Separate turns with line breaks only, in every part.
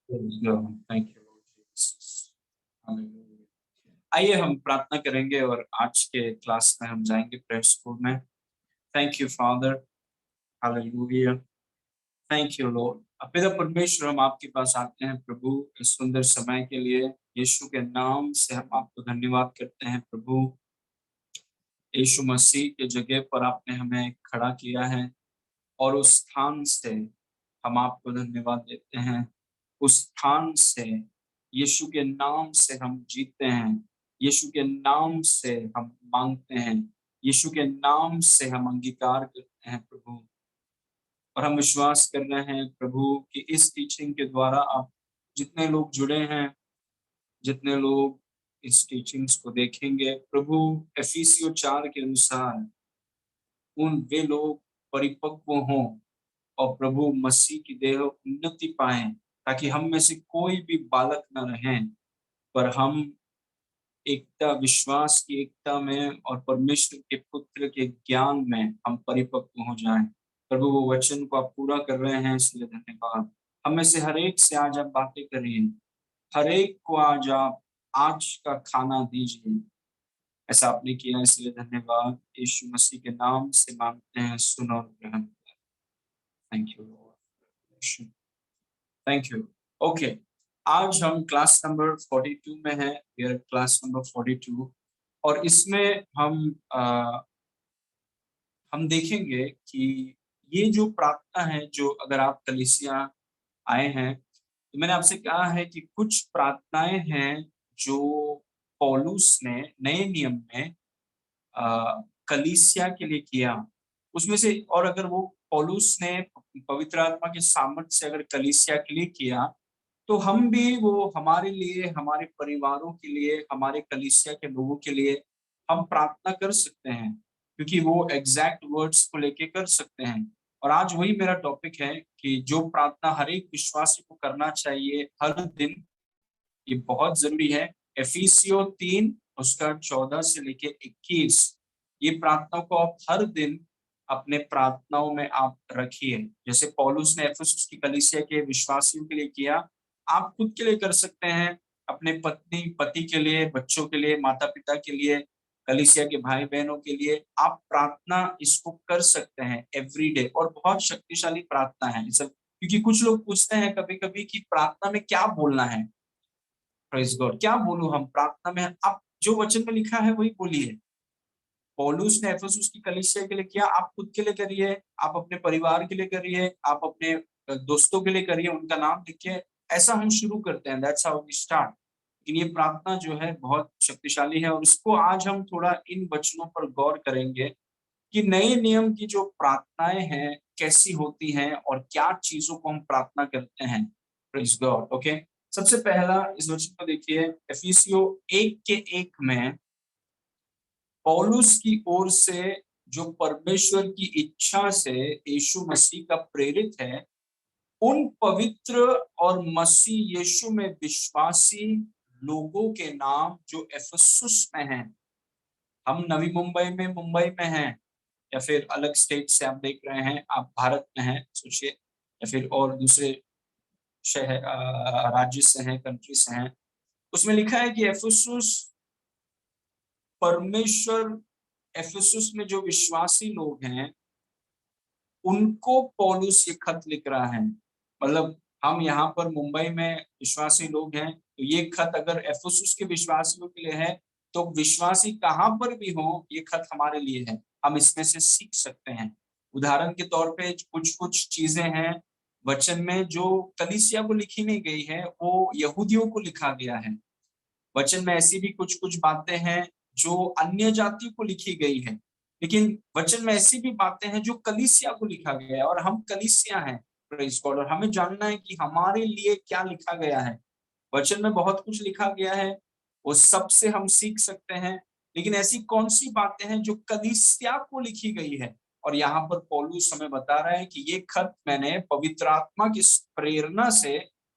Thank you. आइए हम प्रार्थना करेंगे और आज के क्लास में हम जाएंगे प्रेयर स्कूल में। Thank you father. Hallelujah. Thank you Lord. पिता परमेश्वर, हम आपके पास आते हैं प्रभु इस सुंदर समय के लिए। यीशु के नाम से हम आपको धन्यवाद करते हैं प्रभु। यीशु मसीह के जगह पर आपने हमें खड़ा किया है और उस स्थान से हम आपको धन्यवाद देते हैं। उस स्थान से यीशु के नाम से हम जीते हैं। यीशु के नाम से हम मांगते हैं। यीशु के नाम से हम अंगीकार करते हैं प्रभु। और हम विश्वास कर रहे हैं प्रभु कि इस टीचिंग के द्वारा आप जितने लोग जुड़े हैं, जितने लोग इस टीचिंग्स को देखेंगे प्रभु, एफिसियों 4 के अनुसार वे लोग परिपक्व हों और प्रभु मसीह की देह उन्नति पाए, ताकि हम में से कोई भी बालक न रहे, पर हम एकता, विश्वास की एकता में और परमेश्वर के पुत्र के ज्ञान में हम परिपक्व हो जाएं। प्रभु वो वचन को आप पूरा कर रहे हैं, इसलिए धन्यवाद। हम में से हर एक से आज आप बातें करिए, हर एक को आज आप आज का खाना दीजिए। ऐसा आपने किया, इसलिए धन्यवाद। यीशु मसीह के नाम से मांगते हैं, सुनो और ग्रहण। Thank you Lord. Thank you. Okay, आज हम क्लास नंबर 42 में हैं। क्लास नंबर 42 और इसमें हम देखेंगे कि ये जो प्रार्थना है, जो अगर आप कलीसिया आए हैं तो मैंने आपसे कहा है कि कुछ प्रार्थनाएं हैं जो पौलुस ने नए नियम में कलीसिया के लिए किया उसमें से। और अगर वो पौलुस ने पवित्र आत्मा के सामर्थ्य से अगर कलीसिया के लिए किया, तो हम भी वो हमारे लिए, हमारे परिवारों के लिए, हमारे कलीसिया के लोगों के लिए हम प्रार्थना कर सकते हैं, क्योंकि वो एग्जैक्ट वर्ड्स को लेके कर सकते हैं। और आज वही मेरा टॉपिक है कि जो प्रार्थना हर एक विश्वासी को करना चाहिए हर दिन, ये बहुत जरूरी है। एफिसियों 3 उसका 14 से लेके 21, ये प्रार्थना को आप हर दिन अपने प्रार्थनाओं में आप रखिए। जैसे पौलुस ने एफिसुस की कलीसिया के विश्वासियों के लिए किया, आप खुद के लिए कर सकते हैं, अपने पत्नी पति के लिए, बच्चों के लिए, माता पिता के लिए, कलीसिया के भाई बहनों के लिए आप प्रार्थना इसको कर सकते हैं एवरी डे। और बहुत शक्तिशाली प्रार्थना है सब, क्योंकि कुछ लोग पूछते हैं कभी कभी कि प्रार्थना में क्या बोलना है। प्रेज गॉड, क्या बोलूं हम प्रार्थना में? आप जो वचन में लिखा है वही बोलिए। पौलुस ने एफेसुस की कलीसिया के लिए किया, आप खुद के लिए करिए, आप अपने परिवार के लिए करिए, आप अपने दोस्तों के लिए करिए, उनका नाम लिखिए। ऐसा हम शुरू करते हैं, दैट्स हाउ वी स्टार्ट। लेकिन ये प्रार्थना जो है बहुत शक्तिशाली है और इसको आज हम थोड़ा इन वचनों पर गौर करेंगे कि नए नियम की जो प्रार्थनाएं हैं कैसी होती हैं और क्या चीजों को हम प्रार्थना करते हैं। Praise God. ओके, सबसे पहला इस वचन को देखिए, एफिसियों 1 के 1 में पौलुस की ओर से, जो परमेश्वर की इच्छा से यीशु मसीह का प्रेरित है, उन पवित्र और मसीह यीशु में विश्वासी लोगों के नाम जो एफिसुस में हैं। हम नवी मुंबई में हैं, या फिर अलग स्टेट से आप देख रहे हैं, आप भारत में हैं सोचिए, या फिर और दूसरे शहर राज्य से हैं, कंट्री से हैं। उसमें लिखा है कि एफिसुस परमेश्वर, एफिसुस में जो विश्वासी लोग हैं उनको पौलुस ये खत लिख रहा है। मतलब हम यहाँ पर मुंबई में विश्वासी लोग हैं, तो ये खत अगर एफिसुस के विश्वासियों के लिए है, तो विश्वासी कहाँ पर भी हो ये खत हमारे लिए है। हम इसमें से सीख सकते हैं। उदाहरण के तौर पे कुछ कुछ चीजें हैं वचन में जो कलीसिया को लिखी नहीं गई है, वो यहूदियों को लिखा गया है। वचन में ऐसी भी कुछ कुछ बातें हैं जो अन्य जाति को लिखी गई है, लेकिन वचन में ऐसी भी बातें हैं जो कलीसिया को लिखा गया है, और हम कलीसिया हैं। Praise God. और हमें जानना है कि हमारे लिए क्या लिखा गया है। वचन में बहुत कुछ लिखा गया है, वो सबसे हम सीख सकते हैं, लेकिन ऐसी कौन सी बातें हैं जो कलीसिया को लिखी गई है। और यहाँ पर पौलुस हमें बता रहा है कि ये खत मैंने पवित्र आत्मा की प्रेरणा से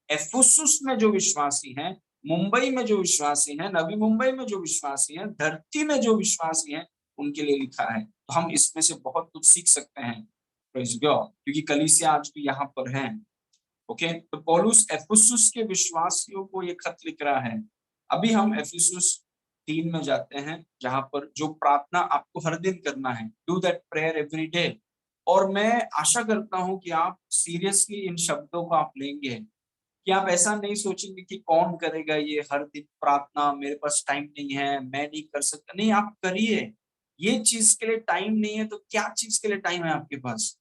एफुसुस में जो विश्वासी हैं, मुंबई में जो विश्वासी हैं, नवी मुंबई में जो विश्वासी हैं, धरती में जो विश्वासी हैं, उनके लिए लिखा है। तो हम इसमें से बहुत कुछ सीख सकते हैं। प्रेज गॉड, क्योंकि कलीसिया आज भी यहाँ पर है। ओके, तो पौलुस एफिसुस के विश्वासियों को ये खत लिख रहा है। अभी हम एफिसुस 3 में जाते हैं, जहां पर जो प्रार्थना आपको हर दिन करना है, do that prayer every day. और मैं आशा करता हूं कि आप सीरियसली इन शब्दों को आप लेंगे, कि आप ऐसा नहीं सोचेंगे कि कौन करेगा ये हर दिन प्रार्थना, मेरे पास टाइम नहीं है, मैं नहीं कर सकता। नहीं, आप करिए। ये चीज के लिए टाइम नहीं है तो क्या चीज के लिए टाइम है आपके पास?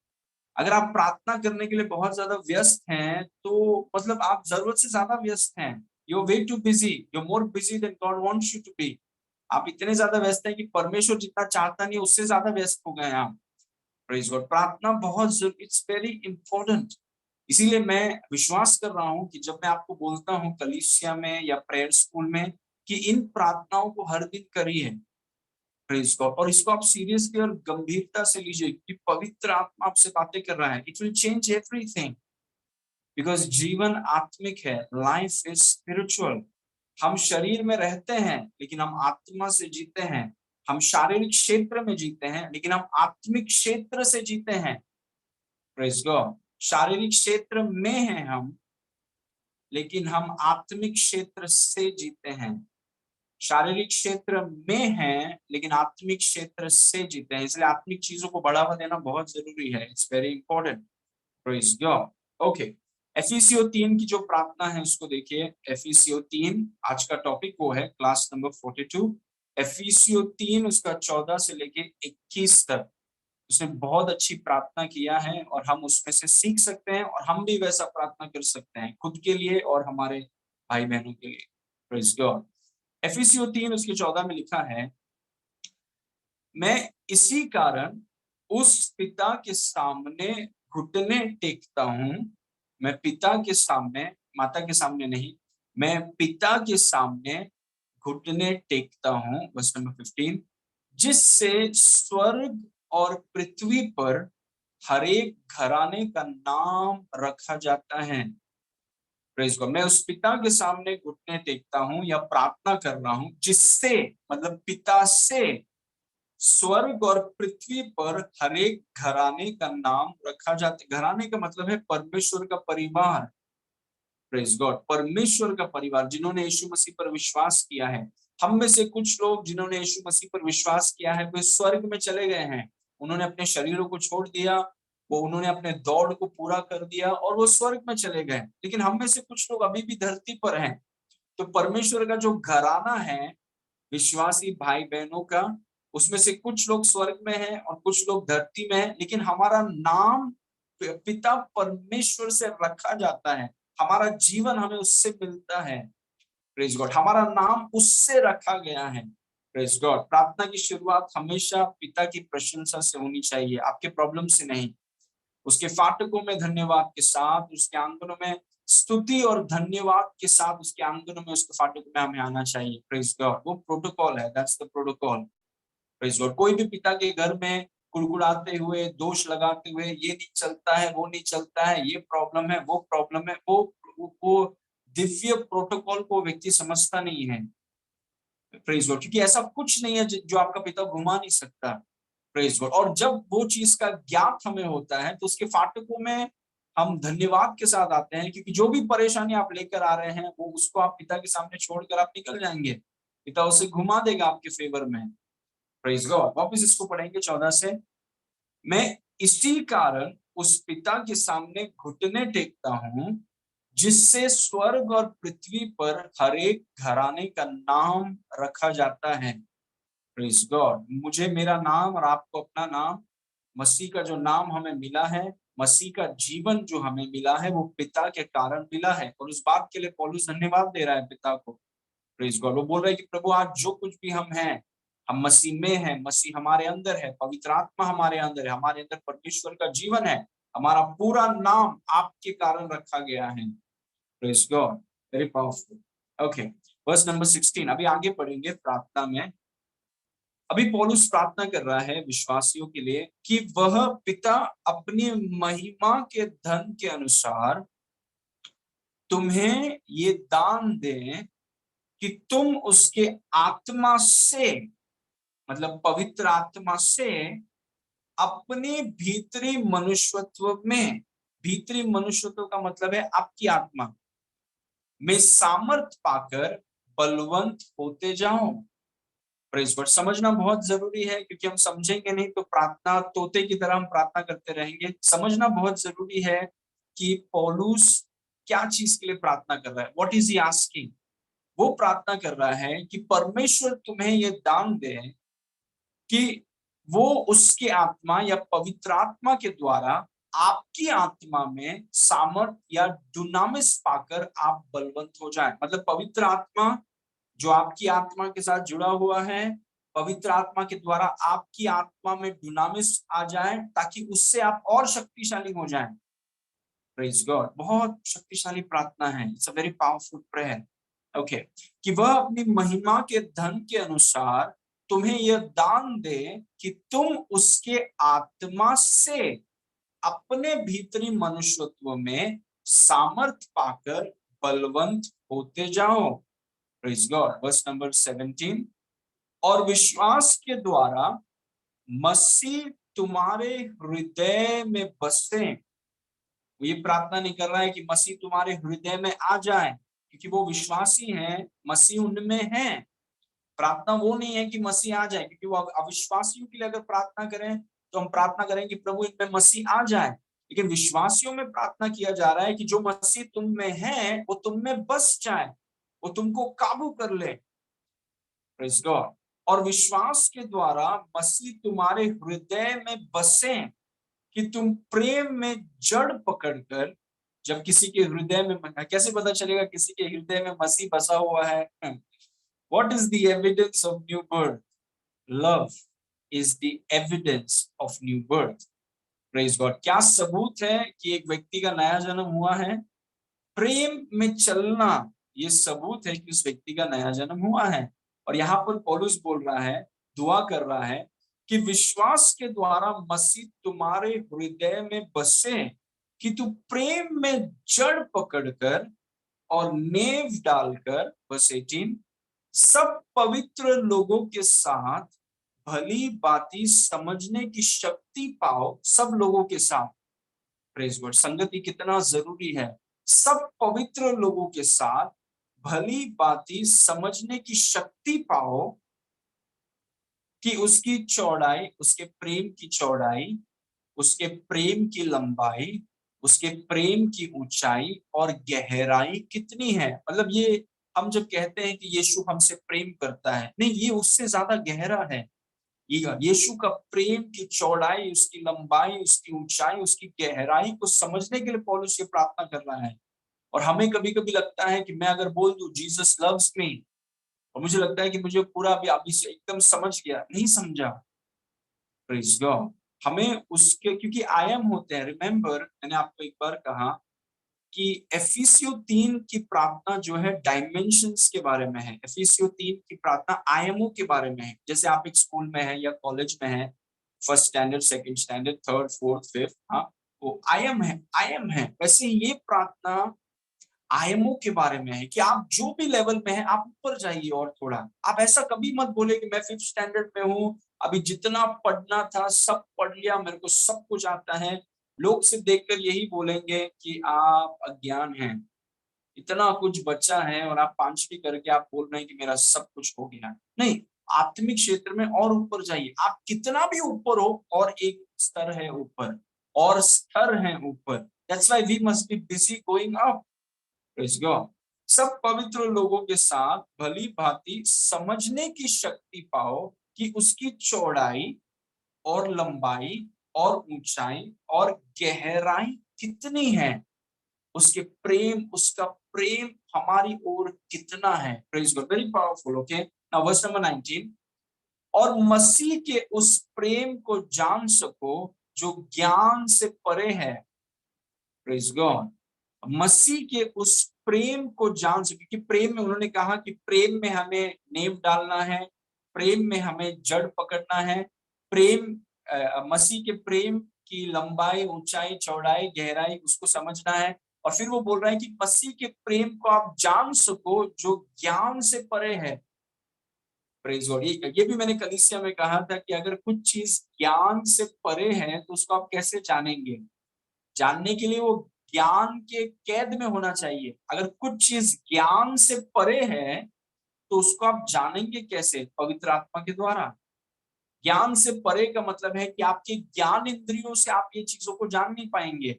अगर आप प्रार्थना करने के लिए बहुत ज्यादा व्यस्त हैं, तो मतलब आप जरूरत से ज्यादा व्यस्त हैं। You are way too busy, you are more busy than God wants you to be. आप इतने ज्यादा व्यस्त हैं कि परमेश्वर जितना चाहता नहीं उससे ज्यादा व्यस्त हो गए हैं आप। प्रेज गॉड, प्रार्थना बहुत जरूरी, इट्स वेरी इंपॉर्टेंट। इसीलिए मैं विश्वास कर रहा हूं कि जब मैं आपको बोलता हूं कलीसिया में या प्रेयर स्कूल में कि इन प्रार्थनाओं को हर दिन करिए, प्रेज गॉड, और इसको आप सीरियसली और गंभीरता से लीजिए कि पवित्र आत्मा आपसे बातें कर रहा है। It will change everything, because जीवन आत्मिक है, लाइफ इज स्पिरिचुअल। हम शरीर में रहते हैं लेकिन हम आत्मा से जीते हैं। हम शारीरिक क्षेत्र में जीते हैं लेकिन हम आत्मिक क्षेत्र से जीते हैं। प्रेज गॉड, शारीरिक क्षेत्र में हैं हम, लेकिन हम आत्मिक क्षेत्र से जीते हैं। शारीरिक क्षेत्र में हैं लेकिन आत्मिक क्षेत्र से जीते हैं, इसलिए आत्मिक चीजों को बढ़ावा देना बहुत जरूरी है। It's very important. Praise God. Okay, एफिसियो 3 की जो प्रार्थना है उसको देखिए। एफिसियो 3 आज का टॉपिक वो है, क्लास नंबर 42। एफिसियो 3 उसका 14 से लेके 21 तक उसने बहुत अच्छी प्रार्थना किया है, और हम उसमें से सीख सकते हैं, और हम भी वैसा प्रार्थना कर सकते हैं खुद के लिए और हमारे भाई बहनों के लिए। Praise God. एफिसियो 3 उसके 14 में लिखा है, मैं इसी कारण उस पिता के सामने घुटने टेकता हूं। मैं पिता के सामने, माता के सामने नहीं, मैं पिता के सामने घुटने टेकता हूं। वर्स नंबर 15, जिससे स्वर्ग और पृथ्वी पर हर एक घराने का नाम रखा जाता है। प्रेज गॉड, मैं उस पिता के सामने घुटने टेकता हूं या प्रार्थना कर रहा हूं, जिससे मतलब पिता से स्वर्ग और पृथ्वी पर हर एक घराने का नाम रखा जाता है। घराने का मतलब है परमेश्वर का परिवार। प्रेज गॉड, परमेश्वर का परिवार, जिन्होंने यीशु मसीह पर विश्वास किया है। हम में से कुछ लोग जिन्होंने यीशु मसीह पर विश्वास किया है वे स्वर्ग में चले गए हैं। उन्होंने अपने शरीरों को छोड़ दिया, वो उन्होंने अपने दौड़ को पूरा कर दिया और वो स्वर्ग में चले गए। लेकिन हम में से कुछ लोग अभी भी धरती पर हैं। तो परमेश्वर का जो घराना है विश्वासी भाई बहनों का, उसमें से कुछ लोग स्वर्ग में हैं और कुछ लोग धरती में हैं, लेकिन हमारा नाम पिता परमेश्वर से रखा जाता है। हमारा जीवन हमें उससे मिलता है। प्रेज गॉड, हमारा नाम उससे रखा गया है। प्रेज गॉड, प्रार्थना की शुरुआत हमेशा पिता की प्रशंसा से होनी चाहिए, आपके प्रॉब्लम से नहीं। उसके फाटकों में धन्यवाद के साथ, उसके आंगनों में स्तुति और धन्यवाद के साथ, उसके आंगनों में, उसके फाटकों में हमें आना चाहिए। प्रेज गॉड, वो प्रोटोकॉल है, that's the protocol. Praise God, कोई भी पिता के घर में कुड़कुड़ाते हुए, दोष लगाते हुए, ये नहीं चलता है, वो नहीं चलता है, ये प्रॉब्लम है, वो प्रॉब्लम है, वो दिव्य प्रोटोकॉल को व्यक्ति समझता नहीं है। प्रेज गॉड, क्योंकि ऐसा कुछ नहीं है जो आपका पिता घुमा नहीं सकता। प्रेज गॉड, और जब वो चीज का ज्ञात हमें होता है तो उसके फाटकों में हम धन्यवाद के साथ आते हैं, क्योंकि जो भी परेशानी आप लेकर आ रहे हैं वो उसको आप पिता के सामने छोड़कर आप निकल जाएंगे। पिता उसे घुमा देगा आपके फेवर में। प्रेज गॉड, वापस इसको पढ़ेंगे 14 से। मैं इसी कारण उस पिता के सामने घुटने टेकता हूं, जिससे स्वर्ग और पृथ्वी पर हर एक घराने का नाम रखा जाता है। प्रेज गॉड, मुझे मेरा नाम और आपको अपना नाम, मसीह का जो नाम हमें मिला है, मसीह का जीवन जो हमें मिला है, वो पिता के कारण मिला है। और उस बात के लिए पौलुस धन्यवाद दे रहा है पिता को। प्रेज गॉड, वो बोल रहे हैं कि प्रभु आज जो कुछ भी हम हैं, हम मसीह में हैं, मसीह हमारे अंदर है, पवित्र आत्मा हमारे अंदर है, हमारे अंदर परमेश्वर का जीवन है, हमारा पूरा नाम आपके कारण रखा गया है। Praise God, very powerful. Okay, verse number 16, अभी आगे पढ़ेंगे प्रार्थना में। अभी पौलुस प्रार्थना कर रहा है विश्वासियों के लिए कि वह पिता अपनी महिमा के धन के अनुसार तुम्हें ये दान दे कि तुम उसके आत्मा से, मतलब पवित्र आत्मा से, अपने भीतरी मनुष्यत्व में भीतरी मनुष्यत्व का मतलब है आपकी आत्मा में सामर्थ पाकर बलवंत होते जाओ। प्रेज वर्ड समझना बहुत जरूरी है, क्योंकि हम समझेंगे नहीं तो प्रार्थना तोते की तरह हम प्रार्थना करते रहेंगे। समझना बहुत जरूरी है कि पौलुस क्या चीज के लिए प्रार्थना कर रहा है, व्हाट इज ही आस्किंग। वो प्रार्थना कर रहा है कि परमेश्वर तुम्हें ये दान दे कि वो उसके आत्मा या पवित्र आत्मा के द्वारा आपकी आत्मा में सामर्थ या डुनामिस पाकर आप बलवंत हो जाए। मतलब पवित्र आत्मा जो आपकी आत्मा के साथ जुड़ा हुआ है, पवित्र आत्मा के द्वारा आपकी आत्मा में डुनामिस आ जाए, ताकि उससे आप और शक्तिशाली हो जाएं। प्रेज गॉड, बहुत शक्तिशाली प्रार्थना है, it's a very powerful prayer. Okay, कि वह अपनी महिमा के धन के अनुसार तुम्हें यह दान दे कि तुम उसके आत्मा से अपने भीतरी मनुष्यत्व में सामर्थ पाकर बलवंत होते जाओ। Praise God. वर्स नंबर 17, और विश्वास के द्वारा मसीह तुम्हारे हृदय में बसे। वो ये प्रार्थना नहीं कर रहा है कि मसीह तुम्हारे हृदय में आ जाए, क्योंकि वो विश्वासी हैं, मसीह उनमें है। प्रार्थना वो नहीं है कि मसीह आ जाए, क्योंकि वो अविश्वासियों के लिए अगर प्रार्थना करें तो हम प्रार्थना करें कि प्रभु इनमें मसीह आ जाए। लेकिन विश्वासियों में प्रार्थना किया जा रहा है कि जो मसीह तुम में है वो तुम में बस जाए, वो तुमको काबू कर ले। Praise God. और विश्वास के द्वारा मसीह तुम्हारे हृदय में बसे कि तुम प्रेम में जड़ पकड़कर, जब किसी के हृदय में, कैसे पता चलेगा किसी के हृदय में मसीह बसा हुआ है? What is the evidence of new birth? Love is the evidence of new birth. Praise God. क्या सबूत है कि एक व्यक्ति का नया जन्म हुआ है? प्रेम में चलना ये सबूत है कि उस व्यक्ति का नया जन्म हुआ है। और यहाँ पर पौलुस बोल रहा है, दुआ कर रहा है कि विश्वास के द्वारा मसीह तुम्हारे हृदय में बसे कि तू प्रेम में जड़ पकड़कर और नेव डालकर, वर्स 18, सब पवित्र लोगों के साथ भली बाती समझने की शक्ति पाओ। सब लोगों के साथ, प्रेज गॉड, संगति कितना जरूरी है। सब पवित्र लोगों के साथ भली बाती समझने की शक्ति पाओ कि उसकी चौड़ाई, उसके प्रेम की चौड़ाई, उसके प्रेम की लंबाई, उसके प्रेम की ऊंचाई और गहराई कितनी है। मतलब ये हम जब कहते हैं कि यीशु हमसे प्रेम करता है, नहीं, ये उससे ज्यादा गहरा है। यीशु का प्रेम की चौड़ाई, उसकी लंबाई, उसकी ऊंचाई, उसकी गहराई को समझने के लिए पौलुस ये प्रार्थना कर रहा है। और हमें कभी कभी लगता है कि मैं अगर बोल दूं जीसस लव्स मी, और मुझे लगता है कि मुझे पूरा अभी से एकदम समझ गया, नहीं समझा। Praise God. हमें उसके, क्योंकि आयाम होते हैं। रिमेंबर, मैंने आपको एक बार कहा कि एफिसियो 3 की प्रार्थना जो है डायमेंशंस के बारे में है। एफिसियो 3 की प्रार्थना आयामों के बारे में है। जैसे आप एक स्कूल में है या कॉलेज में है, first standard, second standard, third, fourth, fifth, हाँ, वो आयाम है, आयाम है। वैसे ये प्रार्थना आयामों के बारे में है कि आप जो भी लेवल में है आप ऊपर जाइए और थोड़ा। आप ऐसा कभी मत बोले कि मैं फिफ्थ स्टैंडर्ड में हूँ, अभी जितना पढ़ना था सब पढ़ लिया, मेरे को सब कुछ आता है। लोग सिर्फ देखकर यही बोलेंगे कि आप अज्ञान हैं, इतना कुछ बच्चा है और आप 5वीं करके आप बोल रहे हैं कि मेरा सब कुछ हो गया। नहीं, आत्मिक क्षेत्र में और ऊपर जाइए। आप कितना भी ऊपर हो, और एक स्तर है ऊपर, और स्तर है ऊपर। That's why we must be busy going up. Praise God. सब पवित्र लोगों के साथ भली भांति समझने की शक्ति पाओ कि उसकी चौड़ाई और लंबाई और ऊंचाई और गहराई कितनी है, उसके प्रेम, उसका प्रेम हमारी ओर कितना है। Praise God, very powerful. Okay, now verse number 19, और मसीह के उस प्रेम को जान सको जो ज्ञान से परे है। Praise God. मसीह के उस प्रेम को जान सके, कि प्रेम में उन्होंने कहा कि प्रेम में हमें नेव डालना है, प्रेम में हमें जड़ पकड़ना है। प्रेम, मसीह के प्रेम की लंबाई, ऊंचाई, चौड़ाई, गहराई, उसको समझना है। और फिर वो बोल रहा है कि मसीह के प्रेम को आप जान सको जो ज्ञान से परे है। Praise God. ये भी मैंने कलीसिया में कहा था कि अगर कुछ चीज ज्ञान से परे है तो उसको आप कैसे जानेंगे? जानने के लिए वो ज्ञान के कैद में होना चाहिए। अगर कुछ चीज ज्ञान से परे है तो उसको आप जानेंगे कैसे? पवित्र आत्मा के द्वारा। ज्ञान से परे का मतलब है कि आपके ज्ञान इंद्रियों से आप ये चीजों को जान नहीं पाएंगे।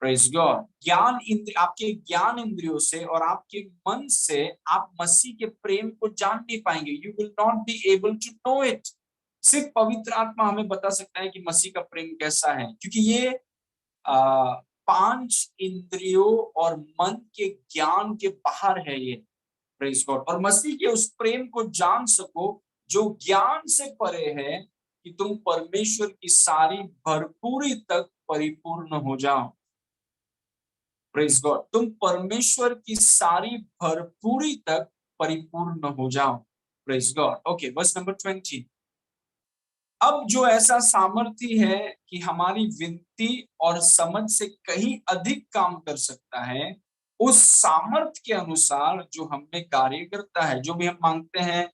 Praise God. ज्ञान इंद्रिय, आपके ज्ञान इंद्रियों से और आपके मन से आप मसीह के प्रेम को जान नहीं पाएंगे। You will not be able to know it. सिर्फ पवित्र आत्मा हमें बता सकता है कि मसीह का प्रेम कैसा है, क्योंकि ये आ, 5 इंद्रियों और मन के ज्ञान के बाहर है ये। Praise God. और मसीह के उस प्रेम को जान सको जो ज्ञान से परे है, कि तुम परमेश्वर की सारी भरपूरी तक परिपूर्ण हो जाओ। Praise God. तुम परमेश्वर की सारी भरपूरी तक परिपूर्ण हो जाओ। Praise God. Okay, verse number 20। अब जो ऐसा सामर्थ्य है कि हमारी विनती और समझ से कहीं अधिक काम कर सकता है, उस सामर्थ्य के अनुसार जो हमें कार्य करता है। जो भी हम मांगते हैं,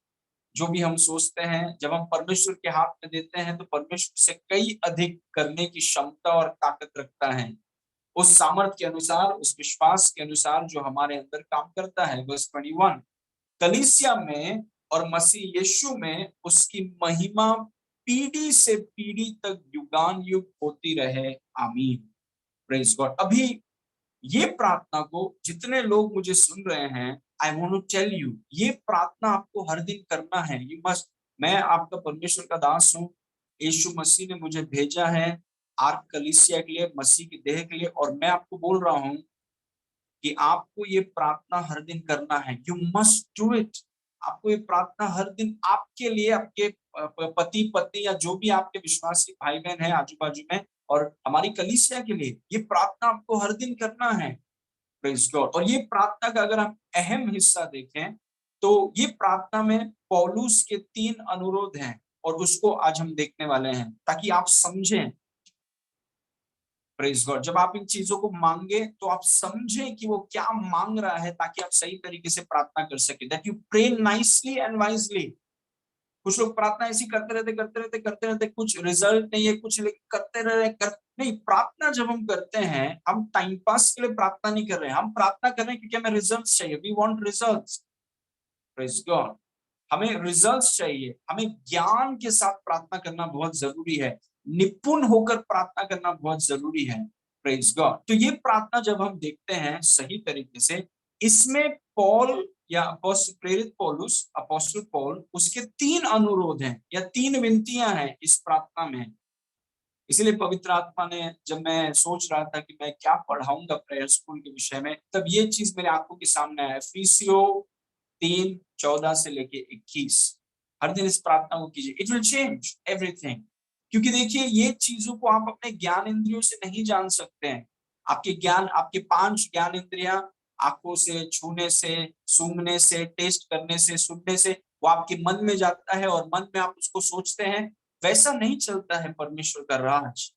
जो भी हम सोचते हैं, जब हम परमेश्वर के हाथ में देते हैं तो परमेश्वर से कई अधिक करने की क्षमता और ताकत रखता है। उस सामर्थ्य के अनुसार, उस विश्वास के अनुसार जो हमारे अंदर काम करता है। वर्स 21। कलीसिया में और मसीह यीशु में उसकी महिमा पीढ़ी से पीढ़ी तक युगान युग होती रहे। आमीन। Praise God. अभी ये प्रार्थना को जितने लोग मुझे सुन रहे हैं, I want to tell you, ये प्रार्थना आपको हर दिन करना है। You must. मैं आपका परमेश्वर का दास हूँ। यीशु मसीह ने मुझे भेजा है आर्क कलीसिया के लिए, मसीह की देह के लिए, और मैं आपको बोल रहा हूँ कि आपको ये प्रार्थना हर दिन करना है। You must do it. आपको ये प्रार्थना हर दिन आपके लिए, आपके पति पत्नी या जो भी आपके विश्वासी भाई बहन है आजू बाजू में, और हमारी कलीसिया के लिए ये प्रार्थना आपको हर दिन करना है। Praise God. और ये प्रार्थना का अगर हम अहम हिस्सा देखें तो ये प्रार्थना में पौलुस के 3 अनुरोध हैं, और उसको आज हम देखने वाले हैं ताकि आप समझें। Praise God. जब आप इन चीजों को मांगे तो आप समझें कि वो क्या मांग रहा है, ताकि आप सही तरीके से प्रार्थना कर सके। That you pray nicely and wisely. कुछ लोग प्रार्थना ऐसी करते रहते, कुछ रिजल्ट नहीं है, कुछ करते रहे नहीं। प्रार्थना जब हम करते हैं, हम टाइम पास के लिए प्रार्थना नहीं कर रहे हैं, हम प्रार्थना कर रहे हैं क्योंकि हमें रिजल्ट चाहिए। We want results. Praise God. हमें रिजल्ट्स चाहिए। हमें ज्ञान के साथ प्रार्थना करना बहुत जरूरी है। निपुण होकर प्रार्थना करना बहुत जरूरी है। Praise God. तो ये प्रार्थना जब हम देखते हैं सही तरीके से, इसमें पॉल या प्रेरित पौलुस, अपोस्टल पॉल, उसके 3 अनुरोध हैं या 3 विनतियां हैं इस प्रार्थना में। इसलिए पवित्र आत्मा ने, जब मैं सोच रहा था कि मैं क्या पढ़ाऊंगा प्रेयर स्कूल के विषय में, तब ये चीज मेरे आंखों के सामने आया। एफिसियो 3:14 से लेके 21। हर दिन इस प्रार्थना को कीजिए। It will change everything. क्योंकि देखिए, ये चीजों को आप अपने ज्ञान इंद्रियों से नहीं जान सकते हैं। आपके ज्ञान, आपके 5 ज्ञान इंद्रियां, आंखों से, छूने से, सूंघने से, टेस्ट करने से, सुनने से, वो आपके मन में जाता है और मन में आप उसको सोचते हैं। वैसा नहीं चलता है परमेश्वर का राज।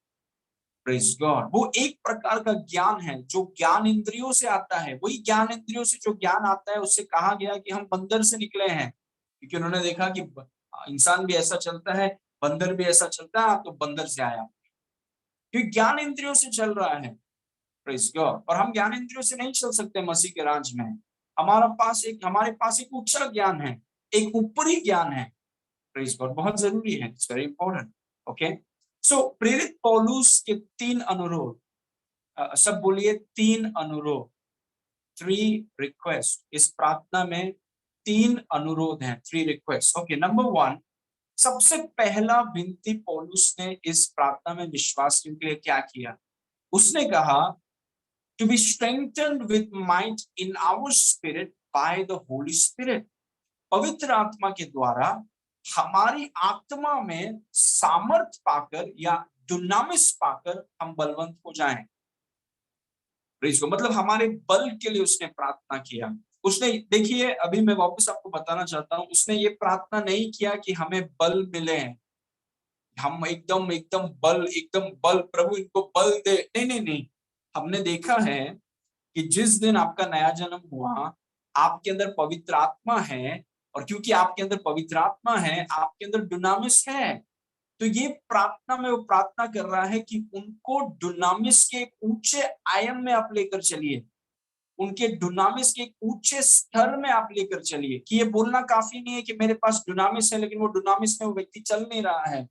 Praise God. वो एक प्रकार का ज्ञान है जो ज्ञान इंद्रियों से आता है। वही ज्ञान इंद्रियों से जो ज्ञान आता है, उससे कहा गया कि हम बंदर से निकले हैं, क्योंकि उन्होंने देखा कि इंसान भी ऐसा चलता है, बंदर भी ऐसा चलता है, तो बंदर से आया। क्योंकि ज्ञान इंद्रियों से चल रहा है। Praise God. और हम ज्ञान इंद्रियों से नहीं चल सकते मसीह के राज में। हमारे पास एक उच्च ज्ञान है, एक ऊपरी ज्ञान है। Praise God. बहुत जरूरी है। It's very important. ओके। सो प्रेरित पौलुस के 3 अनुरोध, सब बोलिए 3 अनुरोध। 3 रिक्वेस्ट। इस प्रार्थना में 3 अनुरोध हैं। 3 रिक्वेस्ट। ओके। नंबर 1, सबसे पहला विनती पौलुस ने इस प्रार्थना में विश्वासियों के लिए क्या किया? उसने कहा, to be strengthened with might in our spirit by the Holy Spirit. पवित्र आत्मा के द्वारा हमारी आत्मा में सामर्थ पाकर या दुनामिस पाकर हम बलवंत हो जाएं। प्रेज को मतलब हमारे बल के लिए उसने प्रार्थना किया। उसने, देखिए, अभी मैं वापस आपको बताना चाहता हूं, उसने ये प्रार्थना नहीं किया कि हमें बल मिले, हम एकदम एकदम बल, एकदम बल, प्रभु इनको बल दे। नहीं नहीं नहीं। हमने देखा है कि जिस दिन आपका नया जन्म हुआ, आपके अंदर पवित्र आत्मा है, और क्योंकि आपके अंदर पवित्र आत्मा है, आपके अंदर डुनामिस है। तो ये प्रार्थना में वो प्रार्थना कर रहा है कि उनको डुनामिस के एक ऊंचे आयाम में आप लेकर चलिए, उनके डुनामिस के एक ऊंचे स्तर में आप लेकर चलिए। कि ये बोलना काफी नहीं है कि मेरे पास डुनामिस है लेकिन वो डुनामिस में वो व्यक्ति चल नहीं रहा है।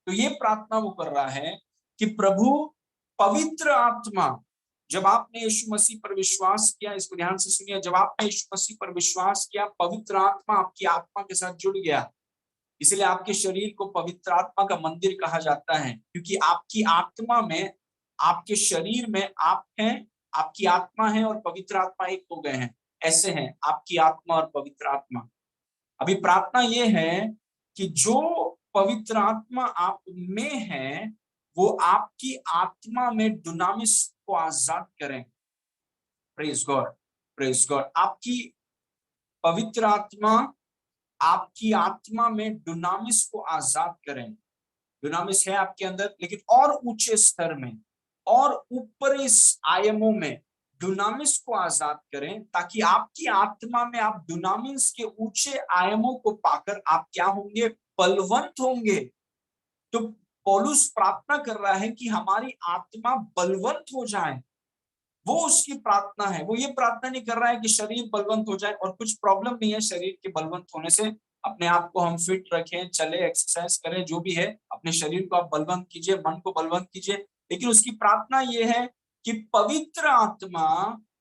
तो ये प्रार्थना वो कर रहा है कि प्रभु पवित्र आत्मा, जब आपने यीशु मसीह पर विश्वास किया, इसको ध्यान से सुनिए, जब आपने यीशु मसीह पर विश्वास किया, पवित्र आत्मा आपकी आत्मा के साथ जुड़ गया। इसलिए आपके शरीर को पवित्र आत्मा का मंदिर कहा जाता है, क्योंकि आपकी आत्मा में, आपके शरीर में आप हैं, आपकी आत्मा है और पवित्र आत्मा एक हो गए हैं। ऐसे हैं आपकी आत्मा और पवित्र आत्मा। अभी प्रार्थना ये है कि जो पवित्र आत्मा आप में है वो आपकी आत्मा में डुनामिस को आजाद करें। Praise God, praise God. आपकी पवित्र आत्मा आपकी आत्मा में डुनामिस को आजाद करें। डुनामिस है आपके अंदर, लेकिन और ऊंचे स्तर में और ऊपर इस आयामों में डुनामिस को आजाद करें, ताकि आपकी आत्मा में आप डुनामिस के ऊंचे आयामों को पाकर आप क्या होंगे? बलवंत होंगे। तो पौलुस प्रार्थना कर रहा है कि हमारी आत्मा बलवंत हो जाए। वो उसकी प्रार्थना है। वो ये प्रार्थना नहीं कर रहा है कि शरीर बलवंत हो जाए, और कुछ प्रॉब्लम नहीं है शरीर के बलवंत होने से। अपने आप को हम फिट रखें, चले, एक्सरसाइज करें, जो भी है, अपने शरीर को आप बलवंत कीजिए, मन को बलवंत कीजिए। लेकिन उसकी प्रार्थना ये है कि पवित्र आत्मा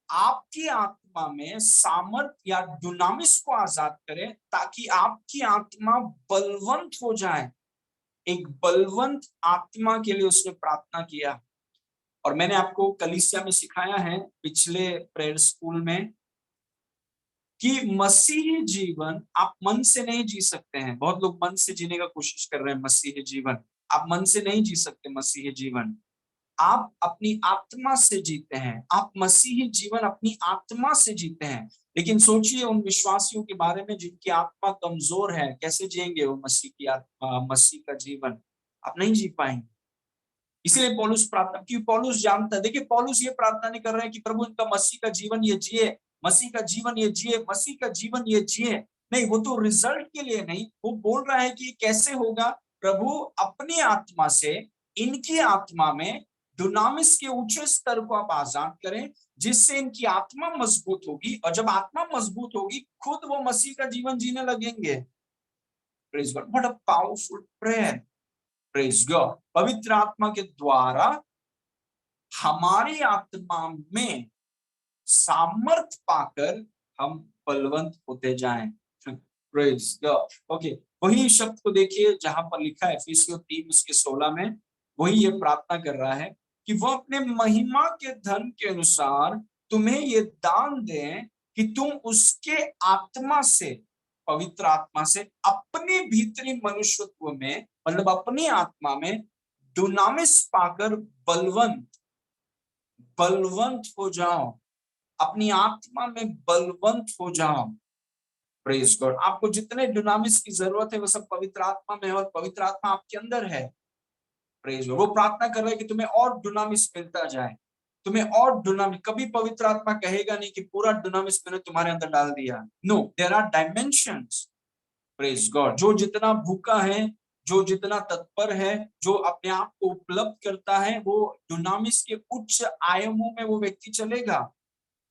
आपकी आत्मा में सामर्थ्य या डुनामिस को आजाद करे, ताकि आपकी आत्मा बलवंत हो जाए। एक बलवंत आत्मा के लिए उसने प्रार्थना किया। और मैंने आपको कलीसिया में सिखाया है पिछले प्रेयर स्कूल में कि मसीही जीवन आप मन से नहीं जी सकते हैं। बहुत लोग मन से जीने का कोशिश कर रहे हैं मसीही जीवन। आप मन से नहीं जी सकते मसीही जीवन, आप अपनी आत्मा से जीते हैं। आप मसीही जीवन अपनी आत्मा से जीते हैं। लेकिन सोचिए उन विश्वासियों के बारे में जिनकी आत्मा कमजोर है, कैसे जिएंगे वो मसीह की आत्मा, मसीह का जीवन? आप नहीं जी पाएंगे। इसीलिए पौलुस प्रार्थना, क्योंकि पौलुस जानता है, देखिए पौलुस ये प्रार्थना नहीं कर रहे हैं कि प्रभु इनका मसीह का जीवन ये जिए, मसीह का जीवन ये जिए, मसीह का जीवन ये जिए। नहीं, वो तो रिजल्ट के लिए नहीं, वो बोल रहा है कि ये कैसे होगा? प्रभु अपनी आत्मा से इनकी आत्मा में डुनामिस के ऊंचे स्तर को आप आजाद करें, जिससे इनकी आत्मा मजबूत होगी। और जब आत्मा मजबूत होगी, खुद वो मसीह का जीवन जीने लगेंगे। Praise God, what a powerful prayer. Praise God. पवित्र आत्मा के द्वारा हमारी आत्मा में सामर्थ पाकर हम बलवंत होते जाएं। Praise God. ओके, वही शब्द को देखिए जहां पर लिखा है इफिसियों 3 उसके 16 में, वही ये प्रार्थना कर रहा है कि वो अपने महिमा के धन के अनुसार तुम्हें ये दान दें कि तुम उसके आत्मा से, पवित्र आत्मा से, अपने भीतरी मनुष्यत्व में, मतलब अपनी आत्मा में डुनामिस पाकर बलवंत बलवंत हो जाओ। अपनी आत्मा में बलवंत हो जाओ। Praise God. आपको जितने डुनामिस की जरूरत है वो सब पवित्र आत्मा में है, और पवित्र आत्मा आपके अंदर है। Praise God. वो प्रार्थना कर रहे हैं कि तुम्हें और डुनामिस मिलता जाए, तुम्हें और डुनामिस। कभी पवित्र आत्मा कहेगा नहीं कि पूरा डुनामिस मैंने तुम्हारे अंदर डाल दिया। No, there are dimensions. Praise God. जो जितना भूखा है, जो जितना तत्पर है, जो अपने आप को उपलब्ध करता है, वो डुनामिस के उच्च आयामों में वो व्यक्ति चलेगा।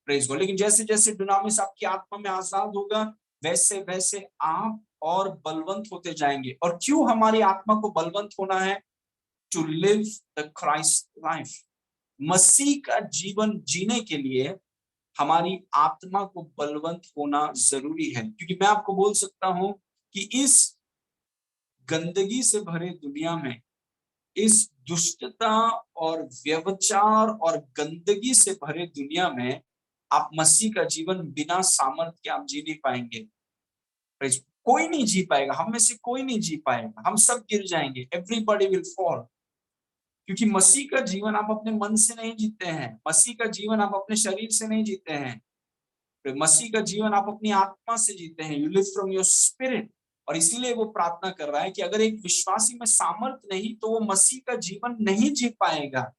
Praise God. लेकिन जैसे जैसे डुनामिस आपकी आत्मा में आजाद होगा, वैसे वैसे आप और बलवंत होते जाएंगे। और क्यों हमारी आत्मा को बलवंत होना है? To live the Christ life. मसीह का जीवन जीने के लिए हमारी आत्मा को बलवंत होना जरूरी है। क्योंकि मैं आपको बोल सकता हूं कि इस गंदगी से भरे दुनिया में, इस दुष्टता और व्यभिचार और गंदगी से भरे दुनिया में, आप मसीह का जीवन बिना सामर्थ्य के आप जी नहीं पाएंगे। कोई नहीं जी पाएगा, हम में से कोई नहीं जी पाएगा। हम सब गिर जाएंगे। Everybody will fall. क्योंकि मसीह का जीवन आप अपने मन से नहीं जीते हैं, मसीह का जीवन आप अपने शरीर से नहीं जीते हैं, मसीह का जीवन आप अपनी आत्मा से जीते हैं। You live from your spirit. और इसीलिए वो प्रार्थना कर रहा है कि अगर एक विश्वासी में सामर्थ्य नहीं, तो वो मसीह का जीवन नहीं जी पाएगा।